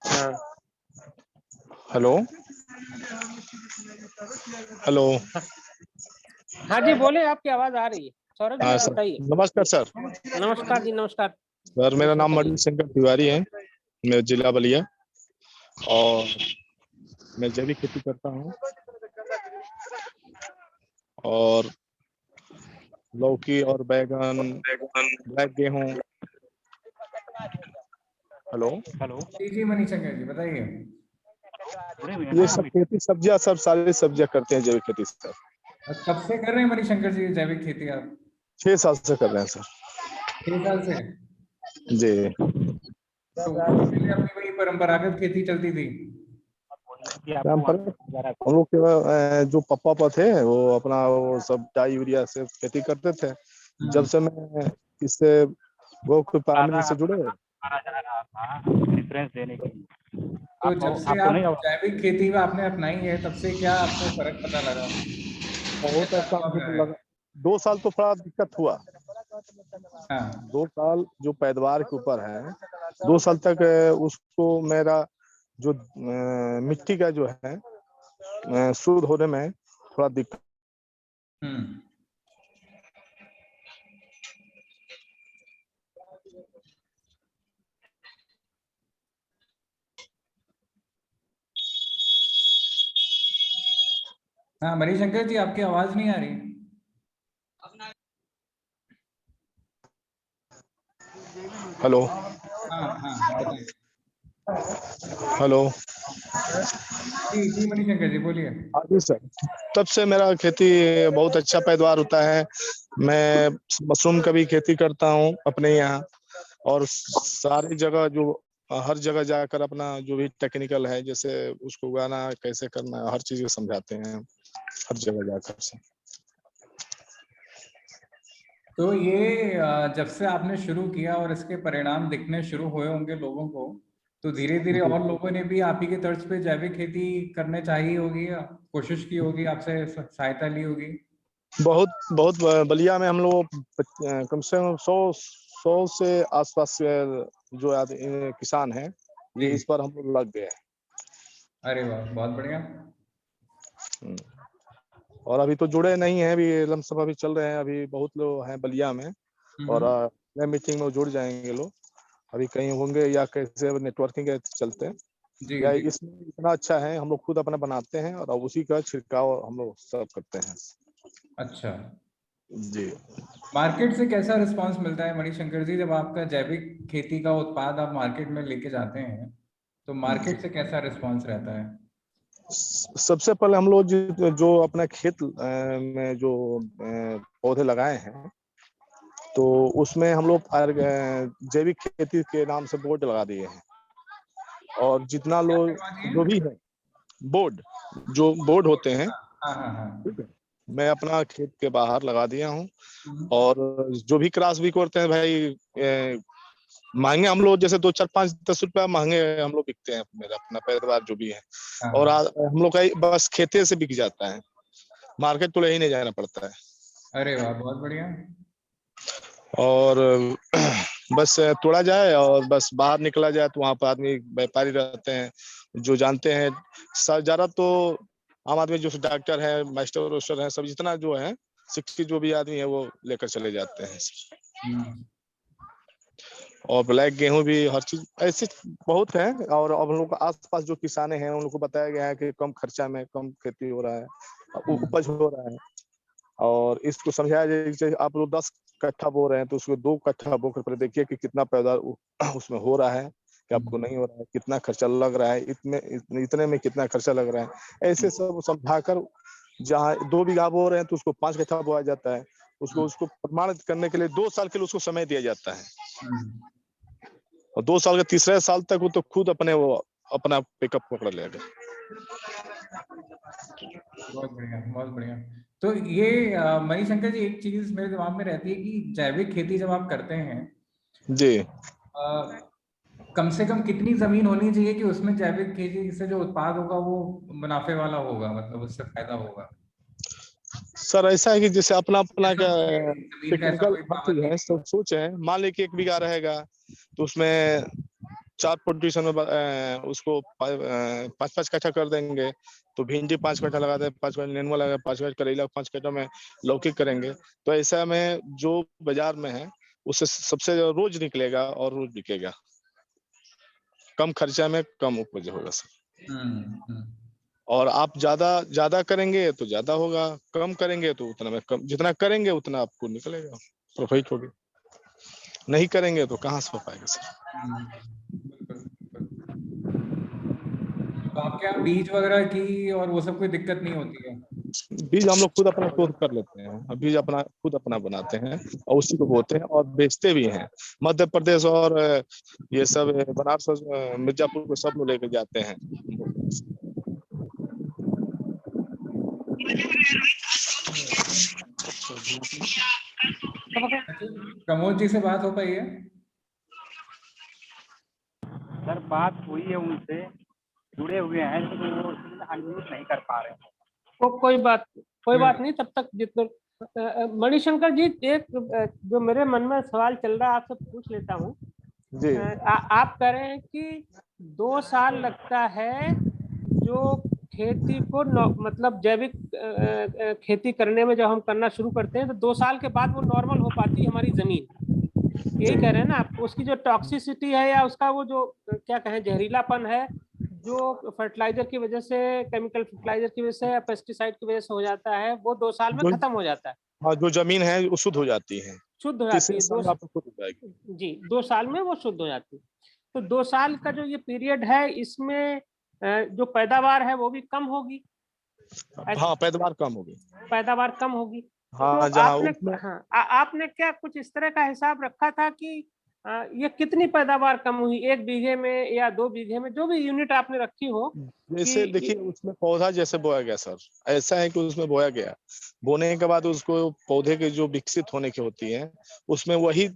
हाँ हेलो हेलो हाँ जी बोले, आपकी आवाज आ रही है। सौरभ जी बताइए। नमस्कार सर। नमस्कार जी, नमस्कार सर मेरा नाम मणि शंकर तिवारी है, मैं जिला बलिया और मैं जैविक खेती करता हूँ और लौकी और बैगन, ब्लैक गेहूँ। हेलो जी मणि शंकर जी बताइए। ये सब खेती सब्जियां, सब सारी सब्जियां करते हैं जैविक खेती सर। और कब से कर रहे हैं मणिशंकर जी जैविक खेती आप? 6 साल से कर रहे हैं सर। 6 साल से? जी। तो उससे पहले अपनी वही परंपरागत खेती चलती थी? हम लोग के जो पापा थे वो अपना वो सब डाई यूरिया से खेती करते थे। जब से मैं इससे वो फार्मिंग से जुड़े, डिफरेंस देने के लिए तो जब से आप जैविक खेती में आपने अपनाई है तब से क्या आपको फर्क पता लगा? बहुत कैसा अच्छा अनुभव हमको रहा है? लगा। 2 साल तो थोड़ा दिक्कत हुआ। हाँ 2 साल जो पैदावार के ऊपर है, 2 साल तक उसको मेरा जो मिट्टी का जो है शुद्ध होने में थोड़ा दिक्कत। हाँ मणिशंकर जी, आपकी आवाज नहीं आ रही। हेलो। हाँ हाँ बताइए। हेलो। जी जी मणिशंकर जी बोलिए। हाँ जी सर। तब से मेरा खेती बहुत अच्छा पैदावार होता है। मैं मशरूम का भी खेती करता हूँ अपने यहाँ, और सारी जगह जो हर जगह जाकर अपना जो भी टेक्निकल है, जैसे उसको उगाना कैसे करना है, हर चीज समझाते हैं हर जगह जाकर से। तो ये जब से आपने शुरू किया और इसके परिणाम दिखने शुरू हुए होंगे लोगों को, तो धीरे धीरे और लोगों ने भी आप ही के तर्ज पे जैविक खेती करने चाहिए होगी, कोशिश की होगी, आपसे सहायता ली होगी। बहुत बलिया में हम लोग कम से कम 100 से आसपास जो किसान हैं, ये इस पर हम लोग लग गए। अरे वाह, बहुत बढ़िया। और अभी तो जुड़े नहीं हैं, अभी लमसम अभी चल रहे हैं, अभी बहुत लोग हैं बलिया में, और नए मीटिंग में जुड़ जाएंगे लोग। अभी कहीं होंगे या कैसे नेटवर्किंग के चलते हैं, या इसमें इतना अच्छा है हम लोग खुद अपना बनाते हैं और उसी का छिड़काव हम लोग सब करते हैं। अच्छा जी। मार्केट से कैसा रिस्पांस मिलता है मणिशंकर जी, जब आपका जैविक खेती का उत्पाद आप मार्केट में लेके जाते हैं, तो मार्केट से कैसा रिस्पांस रहता है? सबसे पहले हम लोग जो अपने खेत में जो पौधे लगाए हैं, तो उसमें हम लोग जैविक खेती के नाम से बोर्ड लगा दिए हैं, और जितना लोग जो भी है जो बोर्ड होते हैं, मैं अपना खेत के बाहर लगा दिया हूँ। और जो भी क्रॉस भी करते हैं भाई, महंगे हम लोग जैसे 2, 4, 5, 10 रुपया महंगे हम लोग बिकते हैं, मेरा अपना पैदावार जो भी है। और हम लोग का बस खेते से बिक जाता है, मार्केट तो ले ही नहीं जाना पड़ता है। अरे वाह, बहुत बढ़िया। और बस तोड़ा जाए और बस बाहर निकला जाए, तो वहां पर आदमी व्यापारी रहते हैं जो जानते हैं। ज्यादा तो आम आदमी जो डॉक्टर है, मास्टर रोस्टर है, सब जितना जो है शिक्षित जो भी आदमी है वो लेकर चले जाते हैं। और ब्लैक गेहूं भी, हर चीज ऐसे बहुत है। और अब हम लोग आसपास जो किसान हैं उनको बताया गया है कि कम खर्चा में कम खेती हो रहा है, उपज हो रहा है। और इसको समझाया जाए कि आप लोग 10 कट्ठा बो रहे हैं तो उसको 2 कट्ठा बो कर देखिए कि कितना पैदावार उसमें हो रहा है, कि आपको नहीं हो रहा है, कितना खर्चा लग रहा है, इतने में कितना खर्चा लग रहा है। ऐसे सब समझाकर, जहाँ 2 बीघा बो रहे हैं तो उसको 5 कट्ठा बोया जाता है। उसको प्रमाणित करने के लिए 2 साल के लिए उसको समय दिया जाता है। और 2 साल के तीसरे साल तक वो तो खुद अपना पिकअप पकड़ लेगा। बहुत बढ़िया, बहुत बढ़िया। तो ये मणिशंकर जी, एक चीज मेरे दिमाग में रहती है कि जैविक खेती जब आप करते हैं जी, कम से कम कितनी जमीन होनी चाहिए कि उसमें जैविक खेती से जो उत्पाद होगा वो मुनाफे वाला होगा, मतलब उससे फायदा होगा? सर ऐसा है कि जैसे अपना अपना का जमीन का ऐसा टेक्निकल कोई हर चीज है, सब सोच है। मान लीजिए 1 बीघा रहेगा तो उसमें 4 पोजीशन में उसको 5-5 कट्ठा कर देंगे, तो भिंडी 5 कट्ठा लगा दे, 5 कट्ठा नेनुआ लगा, 5 कट्ठा करेला, 5 कट्ठा में लौकी करेंगे। तो ऐसा में जो बाजार में है उससे सबसे रोज निकलेगा और रोज बिकेगा, कम खर्चा में कम उपज होगा सर। और आप ज्यादा करेंगे तो ज्यादा होगा, कम करेंगे तो उतना में कम, जितना करेंगे उतना आपको निकलेगा, प्रॉफिट होगी। नहीं करेंगे तो कहाँ से हो पाएगा सर। तो आपके यहाँ बीज वगैरह की और वो सब कोई दिक्कत नहीं होती है? बीज हम लोग खुद अपना शोध कर लेते हैं, बीज अपना खुद अपना बनाते हैं और उसी को बोते हैं और बेचते भी हैं। मध्य प्रदेश और ये सब बनारस मिर्जापुर को सब लोग लेके जाते हैं। प्रमोद जी से बात हो पाई है? सर बात हुई है उनसे, जुड़े हुए हैं लेकिन वो अनम्यूट नहीं कर पा रहे हैं। तो कोई बात नहीं, तब तक जितना मणिशंकर जी, एक जो मेरे मन में सवाल चल रहा है आपसे पूछ लेता हूँ जी। आप कह रहे हैं कि 2 साल लगता है जो खेती को मतलब जैविक खेती करने में, जब हम करना शुरू करते हैं तो 2 साल के बाद वो नॉर्मल हो पाती है हमारी जमीन, यही कह रहे हैं ना आप? उसकी जो टॉक्सिसिटी है या उसका वो जो क्या कहें जहरीलापन है जो फर्टिलाइजर की वजह से, केमिकल फर्टिलाइजर की वजह से या पेस्टिसाइड की वजह से हो जाता है, वो 2 साल में खत्म हो जाता है। हाँ, जो जमीन है वो शुद्ध हो जाती है, शुद्ध हो जाती है। 2 साल में वो शुद्ध हो जाती है। तो 2 साल का जो ये पीरियड है, इसमें जो पैदावार है वो भी कम होगी। हाँ, पैदावार कम होगी। हाँ, तो आपने क्या कुछ इस तरह का हिसाब रखा था कि ये कितनी पैदावार कम हुई 1 बीघे में या 2 बीघे में, जो भी यूनिट आपने रखी हो? जैसे देखिए उसमें पौधा जैसे बोया गया सर, ऐसा है कि उसमें बोया गया, बोने के बाद उसको पौधे के जो विकसित होने की होती है, उसमें वही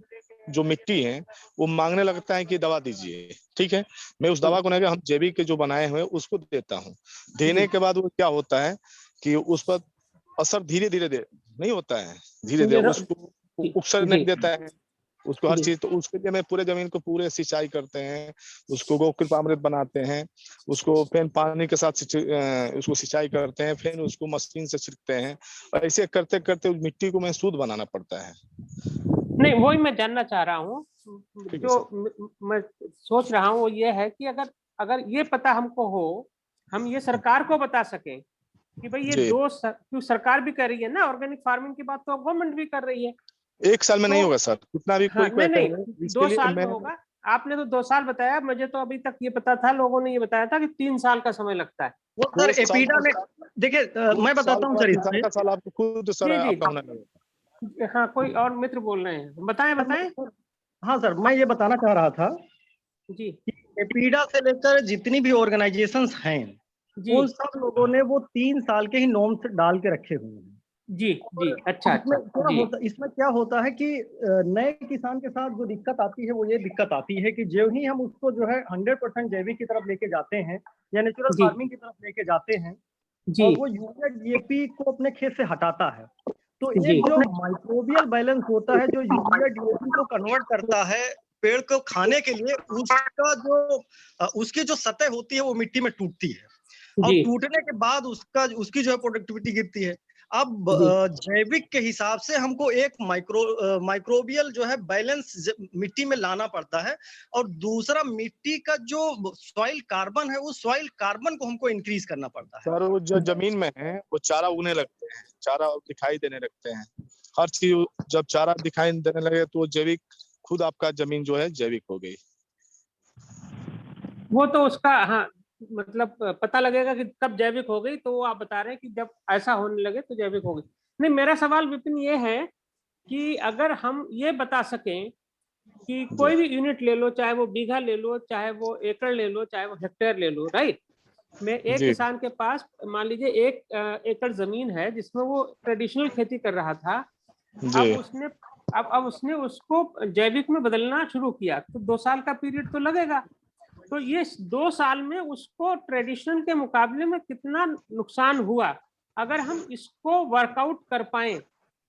जो मिट्टी है वो मांगने लगता है कि दवा दीजिए। ठीक है, मैं उस दवा को नहीं, हम जैविक के जो बनाए हुए उसको देता हूँ। देने के बाद वो क्या होता है कि उस पर असर धीरे धीरे नहीं होता है, धीरे धीरे उसको उपसर्ग नहीं देता है उसको हर चीज। तो उसके लिए मैं पूरे जमीन को पूरे सिंचाई करते हैं, उसको गोकृपामृत बनाते हैं, उसको फिर पानी के साथ उसको सिंचाई करते हैं, फिर उसको मशीन से छिड़कते हैं। ऐसे करते करते उस मिट्टी को मैं शुद्ध बनाना पड़ता है। नहीं, वही मैं जानना चाह रहा हूँ। जो मैं सोच रहा हूँ वो ये है कि अगर ये पता हमको हो, हम ये सरकार को बता सकें कि भाई ये क्यों सरकार भी कर रही है ना, ऑर्गेनिक फार्मिंग की बात तो गवर्नमेंट भी कर रही है। 1 साल में नहीं होगा सर, कितना भी कोई नहीं 2 साल में होगा। आपने तो 2 साल बताया, मुझे तो अभी तक ये पता था, लोगों ने ये बताया था कि 3 साल का समय लगता है। वो सर एपीडा में देखिए, मैं बताता हूँ सर, इसका साल आपको खुद सर आपका होना लगेगा। हाँ, कोई और मित्र बोल रहे हैं, बताएं। हाँ सर, मैं ये बताना चाह रहा था जी, एपीडा से लेकर जितनी भी ऑर्गेनाइजेशंस हैं, उन सब लोगों ने वो 3 साल के ही नॉर्म्स डाल के रखे हुए हैं। जी, अच्छा। इसमें क्या होता है कि नए किसान के साथ जो दिक्कत आती है वो ये दिक्कत आती है कि जो ही हम उसको जो है 100% जैविक की तरफ लेके जाते हैं या नेचुरल फार्मिंग की तरफ लेके जाते हैं, और वो यूरिया डीएपी को अपने खेत से हटाता है, तो एक जो माइक्रोबियल बैलेंस होता है जो यूरिया डीएपी को कन्वर्ट करता है पेड़ को खाने के लिए, उसकी जो सतह होती है वो मिट्टी में टूटती है, और टूटने के बाद उसकी जो है प्रोडक्टिविटी गिरती है। अब जैविक के हिसाब से हमको एक माइक्रोबियल जो है बैलेंस मिट्टी में लाना पड़ता है, और दूसरा मिट्टी का जो सॉइल कार्बन है उस सॉइल कार्बन को हमको इंक्रीज करना पड़ता है। सर वो जो जमीन में है वो चारा उगने लगते हैं, चारा दिखाई देने लगते हैं, हर चीज जब चारा दिखाई देने लगे तो जैविक खुद आपका जमीन जो है जैविक हो गई। वो तो उसका हाँ मतलब पता लगेगा कि कब जैविक हो गई, तो आप बता रहे हैं कि जब ऐसा होने लगे तो जैविक हो गई। नहीं, मेरा सवाल विपिन ये है कि अगर हम ये बता सकें कि कोई भी यूनिट ले लो, चाहे वो बीघा ले लो, चाहे वो एकड़ ले लो, चाहे वो हेक्टेयर ले लो, राइट? मैं एक किसान के पास मान लीजिए 1 एकड़ जमीन है जिसमें वो ट्रेडिशनल खेती कर रहा था, अब उसने उसको जैविक में बदलना शुरू किया, तो 2 साल का पीरियड तो लगेगा। तो ये 2 साल में उसको ट्रेडिशनल के मुकाबले में कितना नुकसान हुआ, अगर हम इसको वर्कआउट कर पाए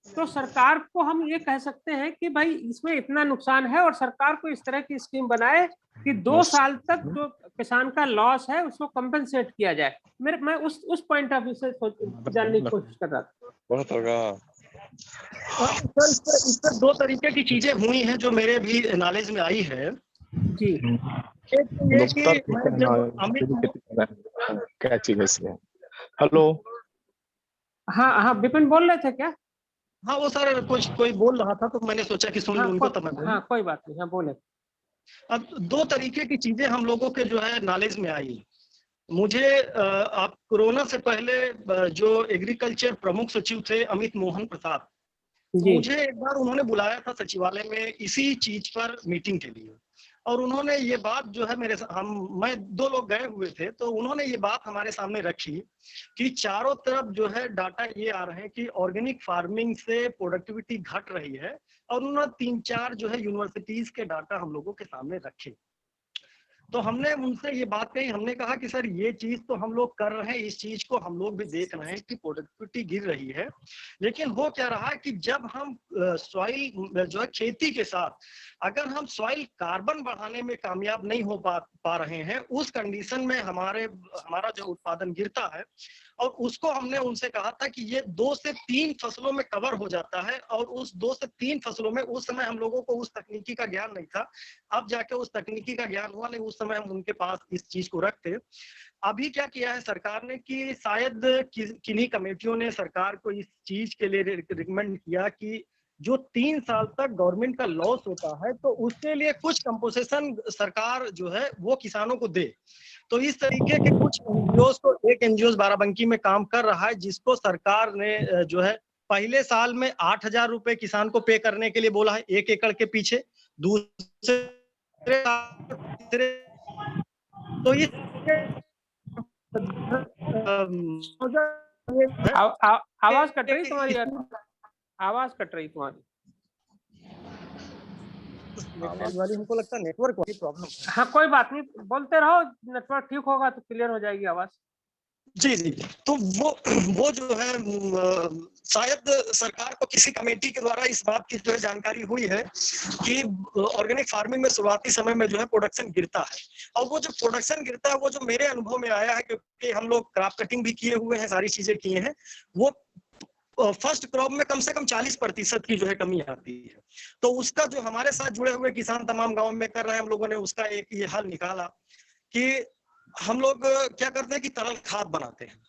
तो सरकार को हम ये कह सकते हैं कि भाई इसमें इतना नुकसान है, और सरकार को इस तरह की स्कीम बनाए कि 2 साल तक जो किसान का लॉस है उसको कंपेंसेट किया जाए। मैं उस पॉइंट ऑफ व्यू से जानने की कोशिश कर रहा था। बहुत होगा सर, इस पर 2 तरीके की चीजें हुई हैं जो मेरे भी नॉलेज में आई है जी। एक तो ये कि क्या चीज है? हेलो, हाँ विपिन बोल रहे थे क्या? हाँ, वो सर कोई बोल रहा था तो मैंने सोचा कि सुन लूं उनको, तब मैं हाँ कोई बात नहीं, हाँ बोले। अब 2 तरीके की चीजें हम लोगों के जो है नॉलेज में आई। मुझे आप कोरोना से पहले जो एग्रीकल्चर प्रमुख सचिव थे अमित मोहन प्रसाद, मुझे एक बार उन्होंने बुलाया था सचिवालय में इसी चीज पर मीटिंग के लिए, और उन्होंने ये बात जो है मैं 2 लोग गए हुए थे, तो उन्होंने ये बात हमारे सामने रखी कि चारों तरफ जो है डाटा ये आ रहे हैं कि ऑर्गेनिक फार्मिंग से प्रोडक्टिविटी घट रही है, और उन्होंने 3-4 जो है यूनिवर्सिटीज के डाटा हम लोगों के सामने रखे। तो हमने उनसे ये बात कही, हमने कहा कि सर ये चीज तो हम लोग कर रहे हैं, इस चीज को हम लोग भी देख रहे हैं कि प्रोडक्टिविटी गिर रही है, लेकिन हो क्या रहा है कि जब हम सॉइल जो है खेती के साथ अगर हम सॉइल कार्बन बढ़ाने में कामयाब नहीं हो पा रहे हैं, उस कंडीशन में हमारा जो उत्पादन गिरता है, और उसको हमने उनसे कहा था कि ये 2 से 3 फसलों में कवर हो जाता है, और उस 2 से 3 फसलों में उस समय हम लोगों को उस तकनीकी का ज्ञान नहीं था, अब जाके उस तकनीकी का ज्ञान हुआ, नहीं उस समय हम उनके पास इस चीज को रखते। अभी क्या किया है सरकार ने कि शायद किन्हीं कमेटियों ने सरकार को इस चीज के लिए रिकमेंड किया कि जो 3 साल तक गवर्नमेंट का लॉस होता है, तो उसके लिए कुछ कंपोजिशन सरकार जो है वो किसानों को दे। तो इस तरीके के कुछ एनजीओस को, एक एनजीओ बाराबंकी में काम कर रहा है, जिसको सरकार ने जो है पहले साल में 8,000 रुपए किसान को पे करने के लिए बोला है 1 एकड़ के पीछे, दूसरे तो ये आवाज कट रही तुम्हारी यार, आवाज कट रही तुम्हारी। आवाज वाली हमको लगता है नेटवर्क वाली प्रॉब्लम। हाँ कोई बात नहीं, बोलते रहो, नेटवर्क ठीक होगा तो क्लियर हो जाएगी आवाज। जी जी, तो वो जो है शायद सरकार को किसी कमेटी के द्वारा इस बात की जो है जानकारी हुई है कि ऑर्गेनिक फार्मिंग में शुरुआती समय में जो है प्रोडक्शन गिरता है, और वो जो प्रोडक्शन गिरता है वो जो मेरे अनुभव में आया है, क्योंकि हम लोग क्रॉप कटिंग भी किए हुए हैं, सारी चीजें किए हैं, वो फर्स्ट क्रॉप में कम से कम 40% की जो है कमी आती है। तो उसका जो हमारे साथ जुड़े हुए किसान तमाम गाँव में कर रहे हैं, हम लोगों ने उसका एक ये हल निकाला कि हम लोग क्या करते हैं कि तरल खाद बनाते हैं।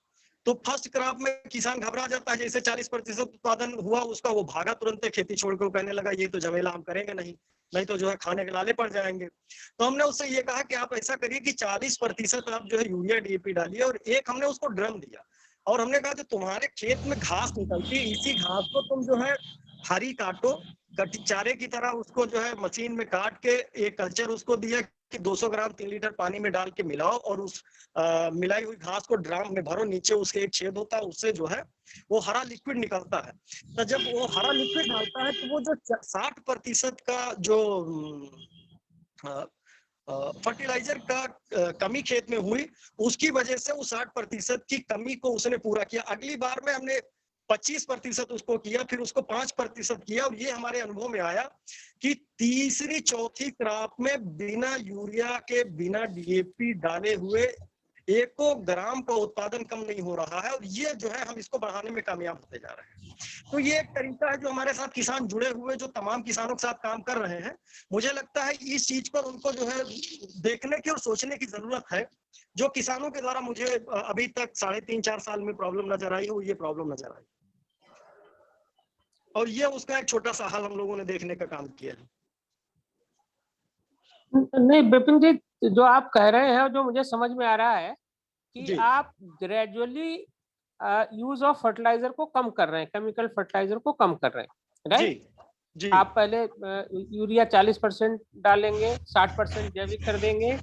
तो फर्स्ट क्रॉप में किसान घबरा जाता है, जैसे 40% उत्पादन हुआ उसका, वो भागा तुरंत खेती छोड़ कर, कहने लगा ये तो झमेला हम करेंगे नहीं तो जो है खाने के लाले पड़ जाएंगे। तो हमने उससे ये कहा कि आप ऐसा करिए कि 40% आप जो है यूरिया डीएपी डालिए, और एक हमने उसको ड्रम दिया, और हमने कहा जो तुम्हारे खेत में घास निकलती है, इसी घास को तुम जो है हरी काटो, चारे की तरह उसको जो है मशीन में काट के एक कल्चर उसको दिया कि 200 ग्राम 3 लीटर पानी में डाल के मिलाओ, और उस मिलाई हुई घास को ड्रम में भरो, नीचे उसके एक छेद होता है, उससे जो है वो हरा लिक्विड निकलता है। तो जब वो हरा लिक्विड डालता है तो वो जो 60% का जो फर्टिलाइजर का कमी खेत में हुई, उसकी वजह से वो 60% की कमी को उसने पूरा किया। अगली बार में हमने 25% उसको किया, फिर उसको 5% किया, और ये हमारे अनुभव में आया कि तीसरी चौथी क्रॉप में बिना यूरिया के, बिना डीएपी डाले हुए 1 ग्राम का उत्पादन कम नहीं हो रहा है, और ये जो है हम इसको बढ़ाने में कामयाब होते जा रहे हैं। तो ये एक तरीका है जो हमारे साथ किसान जुड़े हुए, जो तमाम किसानों के साथ काम कर रहे हैं, मुझे लगता है इस चीज पर उनको जो है देखने की और सोचने की जरूरत है। जो किसानों के द्वारा मुझे अभी तक 3.5-4 साल में प्रॉब्लम नजर आई है, ये प्रॉब्लम नजर आई, और ये उसका एक छोटा सा हल हम लोगों ने देखने का काम किया है। नहीं विपिन जी, जो आप कह रहे हैं, जो मुझे समझ में आ रहा है कि आप ग्रेजुअली यूज ऑफ फर्टिलाइजर को कम कर रहे हैं, केमिकल फर्टिलाइजर को कम कर रहे हैं, राइट? जी। आप पहले यूरिया 40% डालेंगे, 60% जैविक कर देंगे,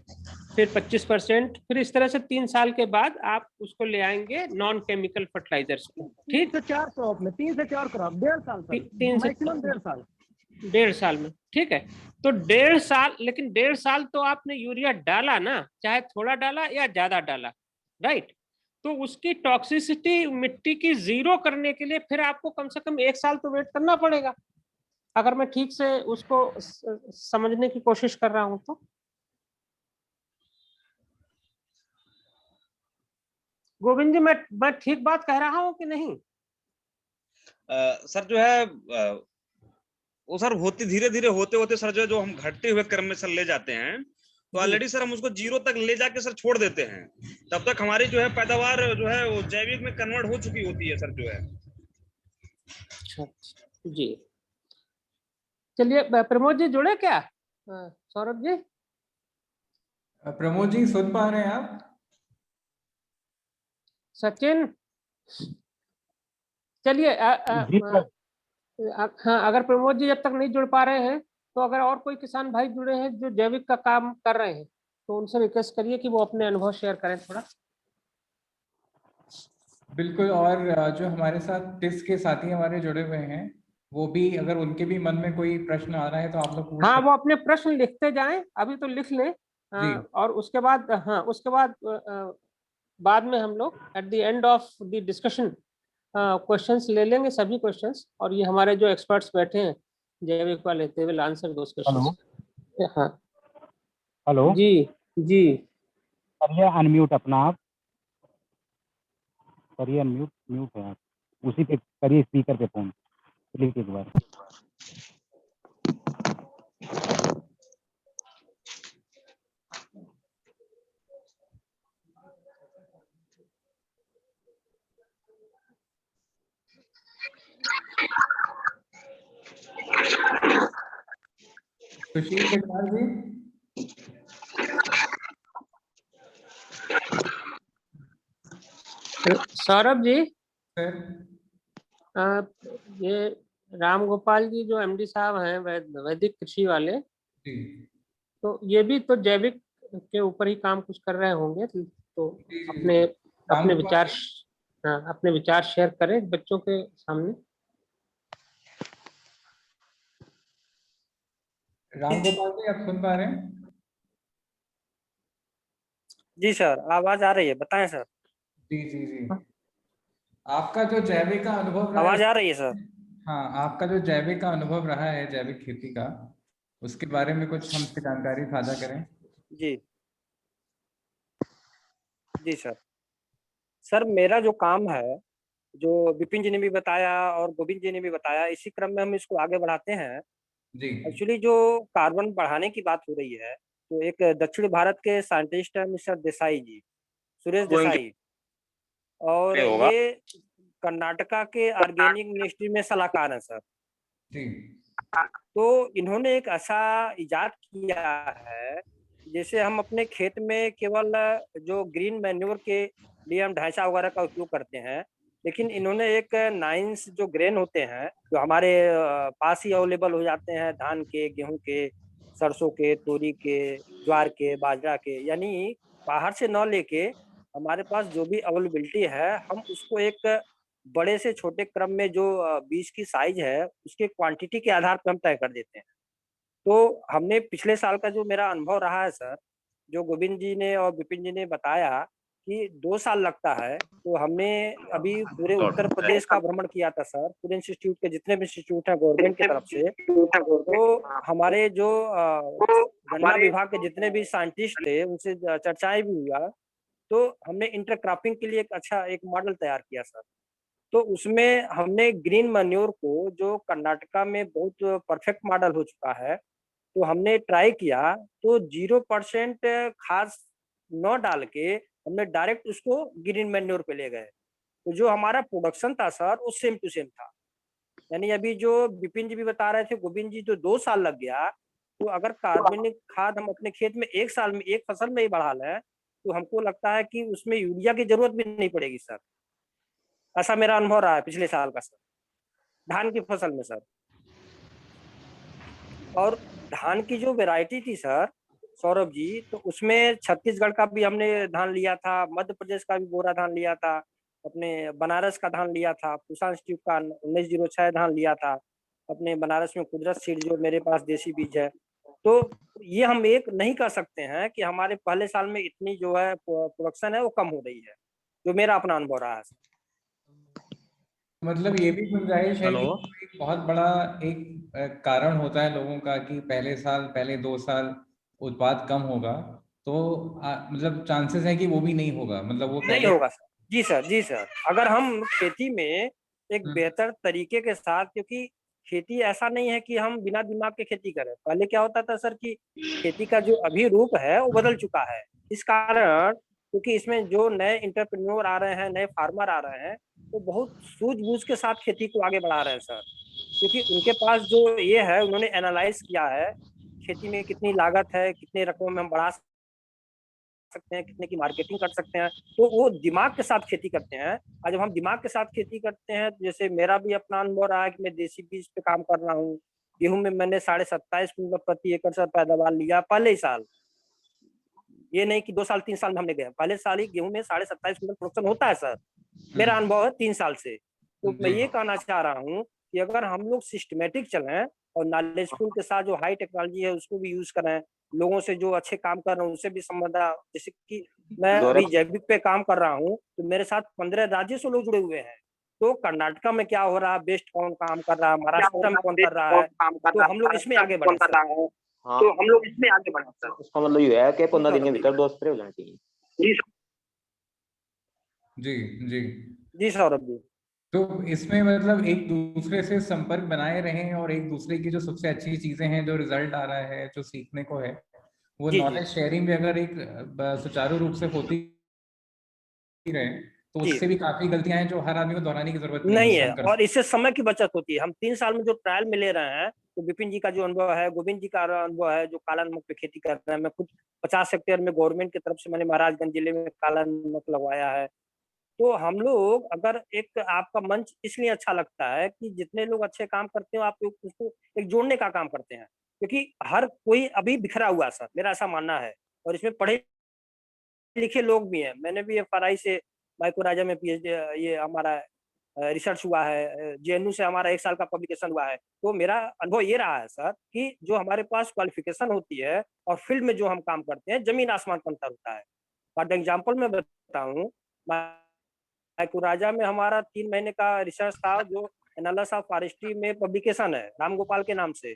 फिर 25%, फिर इस तरह से 3 साल के बाद आप उसको ले आएंगे नॉन केमिकल फर्टिलाइजर्स को। ठीक, 3 से 4 क्रॉप में, 3 से 4 क्रॉप, 1.5 साल तक, 3 से मैक्सिमम 1.5 साल, 1.5 साल में। ठीक है, तो 1.5 साल, लेकिन 1.5 साल तो आपने यूरिया डाला ना, चाहे थोड़ा डाला या ज्यादा डाला, राइट? तो उसकी टॉक्सिसिटी मिट्टी की 0 करने के लिए फिर आपको कम से कम 1 साल तो वेट करना पड़ेगा, अगर मैं ठीक से उसको समझने की कोशिश कर रहा हूं तो। गोविंद जी, मैं ठीक बात कह रहा हूं कि नहीं? सर जो है वो सर धीरे धीरे होते सर जो हम घटते हुए क्रम में सर ले जाते हैं, तो ऑलरेडी सर हम उसको 0 तक ले जाके सर छोड़ देते हैं, तब तक हमारी जो है पैदावार जो है वो जैविक में कन्वर्ट हो चुकी होती है सर जो है। जी, चलिए प्रमोद जी जुड़े क्या? सौरभ जी, प्रमोद जी सुन पा रहे हैं आप? सचिन, चलिए जी सर। हाँ, अगर प्रमोद जी जब तक नहीं जुड़ पा रहे हैं तो अगर और कोई किसान भाई जुड़े हैं जो जैविक का काम कर रहे हैं तो उनसे रिक्वेस्ट करिए कि वो अपने अनुभव शेयर करें थोड़ा। बिल्कुल। और जो हमारे साथ टिस के साथी हमारे जुड़े हुए हैं वो भी, अगर उनके भी मन में कोई प्रश्न आ रहा है तो आप लोग पूछ हाँ, सकते वो अपने प्रश्न लिखते जाएं, अभी तो लिख लें। जी। और उसके बाद बाद में हम लोग at the end of the discussion questions ले लेंगे, सभी क्वेश्चंस, और ये हमारे जो एक्सपर्ट्स बैठे हैं जैविक वाले, they will answer those questions. हाँ हेलो। जी जी। करिए अनम्यूट अपना आप, करिए अनम्यूट, म्यूट है आप, उसी पे करिए स्पीकर पे फोन, प्लीज एक बार। सुशील कुमार जी। सौरभ जी, सर। ये राम गोपाल जी जो एमडी साहब हैं वैदिक कृषि वाले, जी तो ये भी तो जैविक के ऊपर ही काम कुछ कर रहे होंगे, तो जी जी। अपने राम अपने गोपाल विचार, हाँ, अपने विचार शेयर करें बच्चों के सामने। राम गोपाल जी, आप सुन पा रहे हैं? जी सर, आवाज आ रही है, बताएं सर। जी जी जी। आपका जो जैविक का अनुभव रहा आवाज है, आ रही है सर। हाँ, आपका जो जैविक का अनुभव रहा है जैविक खेती का, उसके बारे में कुछ हमसे जानकारी साझा करें। जी जी सर। सर मेरा जो काम है, जो विपिन जी ने भी बताया और गोविंद जी ने भी बताया, इसी क्रम में हम इसको आगे बढ़ाते हैं। जी एक्चुअली जो कार्बन बढ़ाने की बात हो रही है, तो एक दक्षिण भारत के साइंटिस्ट है मिस्टर देसाई जी, सुरेश देसाई, और ये कर्नाटका के ऑर्गेनिक मिनिस्ट्री में सलाहकार है सर। जी तो इन्होंने एक ऐसा इजाद किया है, जैसे हम अपने खेत में केवल जो ग्रीन मैन्योर के लिए हम ढांचा वगैरह का उपयोग करते हैं, लेकिन इन्होंने एक नाइन्स जो ग्रेन होते हैं जो हमारे पास ही अवेलेबल हो जाते हैं, धान के, गेहूं के, सरसों के, तोरी के, ज्वार के, बाजरा के, यानी बाहर से न लेके हमारे पास जो भी अवेलेबिलिटी है, हम उसको एक बड़े से छोटे क्रम में जो बीज की साइज है उसके क्वांटिटी के आधार पर हम तय कर देते हैं। तो हमने पिछले साल का जो मेरा अनुभव रहा है सर, जो गोविंद जी ने और विपिन जी ने बताया कि 2 साल लगता है, तो हमने अभी पूरे उत्तर प्रदेश का भ्रमण किया था सर, पूरे इंस्टीट्यूट के जितने भी इंस्टीट्यूट हैं गवर्नमेंट की तरफ से। तो हमारे जो गन्ना विभाग के जितने भी साइंटिस्ट थे उनसे चर्चाएं भी हुआ, तो हमने इंटरक्रॉपिंग के लिए एक अच्छा एक मॉडल तैयार किया सर। तो उसमें हमने ग्रीन मैन्योर को, जो कर्नाटका में बहुत परफेक्ट मॉडल हो चुका है, तो हमने ट्राई किया, तो 0% खाद न डाल के हमने डायरेक्ट उसको ग्रीन मैन्योर पे ले गए। तो जो हमारा प्रोडक्शन था सर वो सेम टू सेम था। यानी अभी जो विपिन जी भी बता रहे थे, गोविंद जी, जो 2 साल लग गया, तो अगर कार्बनिक खाद हम अपने खेत में 1 साल में 1 फसल में ही बढ़ा लें, तो हमको लगता है कि उसमें यूरिया की जरूरत भी नहीं पड़ेगी सर। ऐसा मेरा अनुभव रहा है पिछले साल का सर, धान की फसल में सर। और धान की जो वैरायटी थी सर सौरभ जी, तो उसमें छत्तीसगढ़ का भी हमने धान लिया था, मध्य प्रदेश का भी बोरा धान लिया था, अपने बनारस का धान लिया था, पूसा इंस्टीट्यूट का 1906 धान लिया था, अपने बनारस में कुदरत सीड जो मेरे पास देसी बीज है। तो ये हम एक नहीं कर सकते हैं कि हमारे पहले साल में इतनी जो है प्रोडक्शन है वो कम हो रही है, जो मेरा अपना अनुभव रहा है। मतलब ये भी गुंजाइश है कि कोई बहुत बड़ा एक कारण होता है लोगों का कि पहले साल, पहले 2 साल उत्पाद कम होगा, तो मतलब चांसेस है कि वो भी नहीं होगा, मतलब वो नहीं पहले। होगा सर। जी सर, जी सर। अगर हम खेती में एक बेहतर तरीके के साथ, क्योंकि खेती ऐसा नहीं है कि हम बिना दिमाग के खेती करें। पहले क्या होता था सर कि खेती का जो अभी रूप है वो बदल चुका है। इस कारण, क्योंकि इसमें जो नए एंटरप्रेन्योर आ रहे हैं, नए फार्मर आ रहे हैं, वो बहुत सूझबूझ के साथ खेती को आगे बढ़ा रहे हैं सर। क्योंकि उनके पास जो ये है, उन्होंने एनालाइज किया है खेती में कितनी लागत है, कितने रकमों में हम बढ़ा सकते हैं, कितने की मार्केटिंग कर सकते हैं, तो वो दिमाग के साथ खेती करते हैं। और जब हम दिमाग के साथ खेती करते हैं, जैसे मेरा भी अपना अनुभव रहा है कि मैं देसी बीज पे काम कर रहा हूँ। गेहूं में मैंने 27.5 क्विंटल प्रति एकड़ से पैदावार लिया पहले ही साल। ये नहीं कि 2 साल 3 साल में हमने गए, पहले साल ही गेहूं में 27.5 क्विंटल प्रोडक्शन होता है सर। मेरा अनुभव है 3 साल से। तो मैं ये कहना चाह रहा हूँ कि अगर हम लोग सिस्टमेटिक चलें और नॉलेजफुल के साथ जो हाई टेक्नोलॉजी है उसको भी यूज करें, लोगों से जो अच्छे काम कर रहे हैं उनसे भी संबंधा, जैसे कि मैं अभी जैविक पे काम कर रहा हूँ, तो मेरे साथ 15 राज्य से लोग जुड़े हुए हैं। तो कर्नाटका में क्या हो रहा है, बेस्ट कौन काम कर रहा है, महाराष्ट्र में कौन कर रहा है, तो हम लोग इसमें आगे बढ़े सर। हाँ, तो हम लोग इसमें आगे बढ़े सर। उसका मतलब ये है कि 15 दिन के भीतर 2 स्प्रे हो जाने चाहिए। जी जी जी सौरभ जी। तो इसमें मतलब एक दूसरे से संपर्क बनाए रहें और एक दूसरे की जो सबसे अच्छी चीजें हैं, जो रिजल्ट आ रहा है, जो सीखने को है, वो जी, नॉलेज शेयरिंग भी अगर एक सुचारू रूप से होती रहे, तो जी। उससे भी काफी गलतियां हैं जो हर आदमी को दोहराने की जरूरत नहीं है, नहीं उससे है, हम कर और इससे समय की बचत होती है। हम 3 साल में जो ट्रायल में ले रहे हैं, तो विपिन जी का जो अनुभव है, गोविंद जी का अनुभव है, जो काला नमक पे खेती कर रहे हैं। मैं खुद 50 हेक्टेयर में गवर्नमेंट की तरफ से मैंने महाराजगंज जिले में काला नमक लगवाया है। तो हम लोग अगर एक आपका मंच इसलिए अच्छा लगता है कि जितने लोग अच्छे काम करते हो, आप उसको एक जोड़ने का काम करते हैं, क्योंकि हर कोई अभी बिखरा हुआ है सर, मेरा ऐसा मानना है। और इसमें पढ़े लिखे लोग भी हैं। मैंने भी एफआरआई से माइक्रोराइजा में पीएचडी, ये हमारा रिसर्च हुआ है, जेएनयू से हमारा 1 साल का पब्लिकेशन हुआ है। तो मेरा अनुभव ये रहा है सर कि जो हमारे पास क्वालिफिकेशन होती है और फील्ड में जो हम काम करते हैं, जमीन आसमान का अंतर होता है। फॉर एग्जाम्पल मैं बताऊं, माइक्रोराइजा में हमारा 3 महीने का रिसर्च था, जो एनालिसिस ऑफ फॉरेस्ट्री में पब्लिकेशन है, राम गोपाल के नाम से।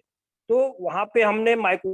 तो वहां पे हमने माइक्रो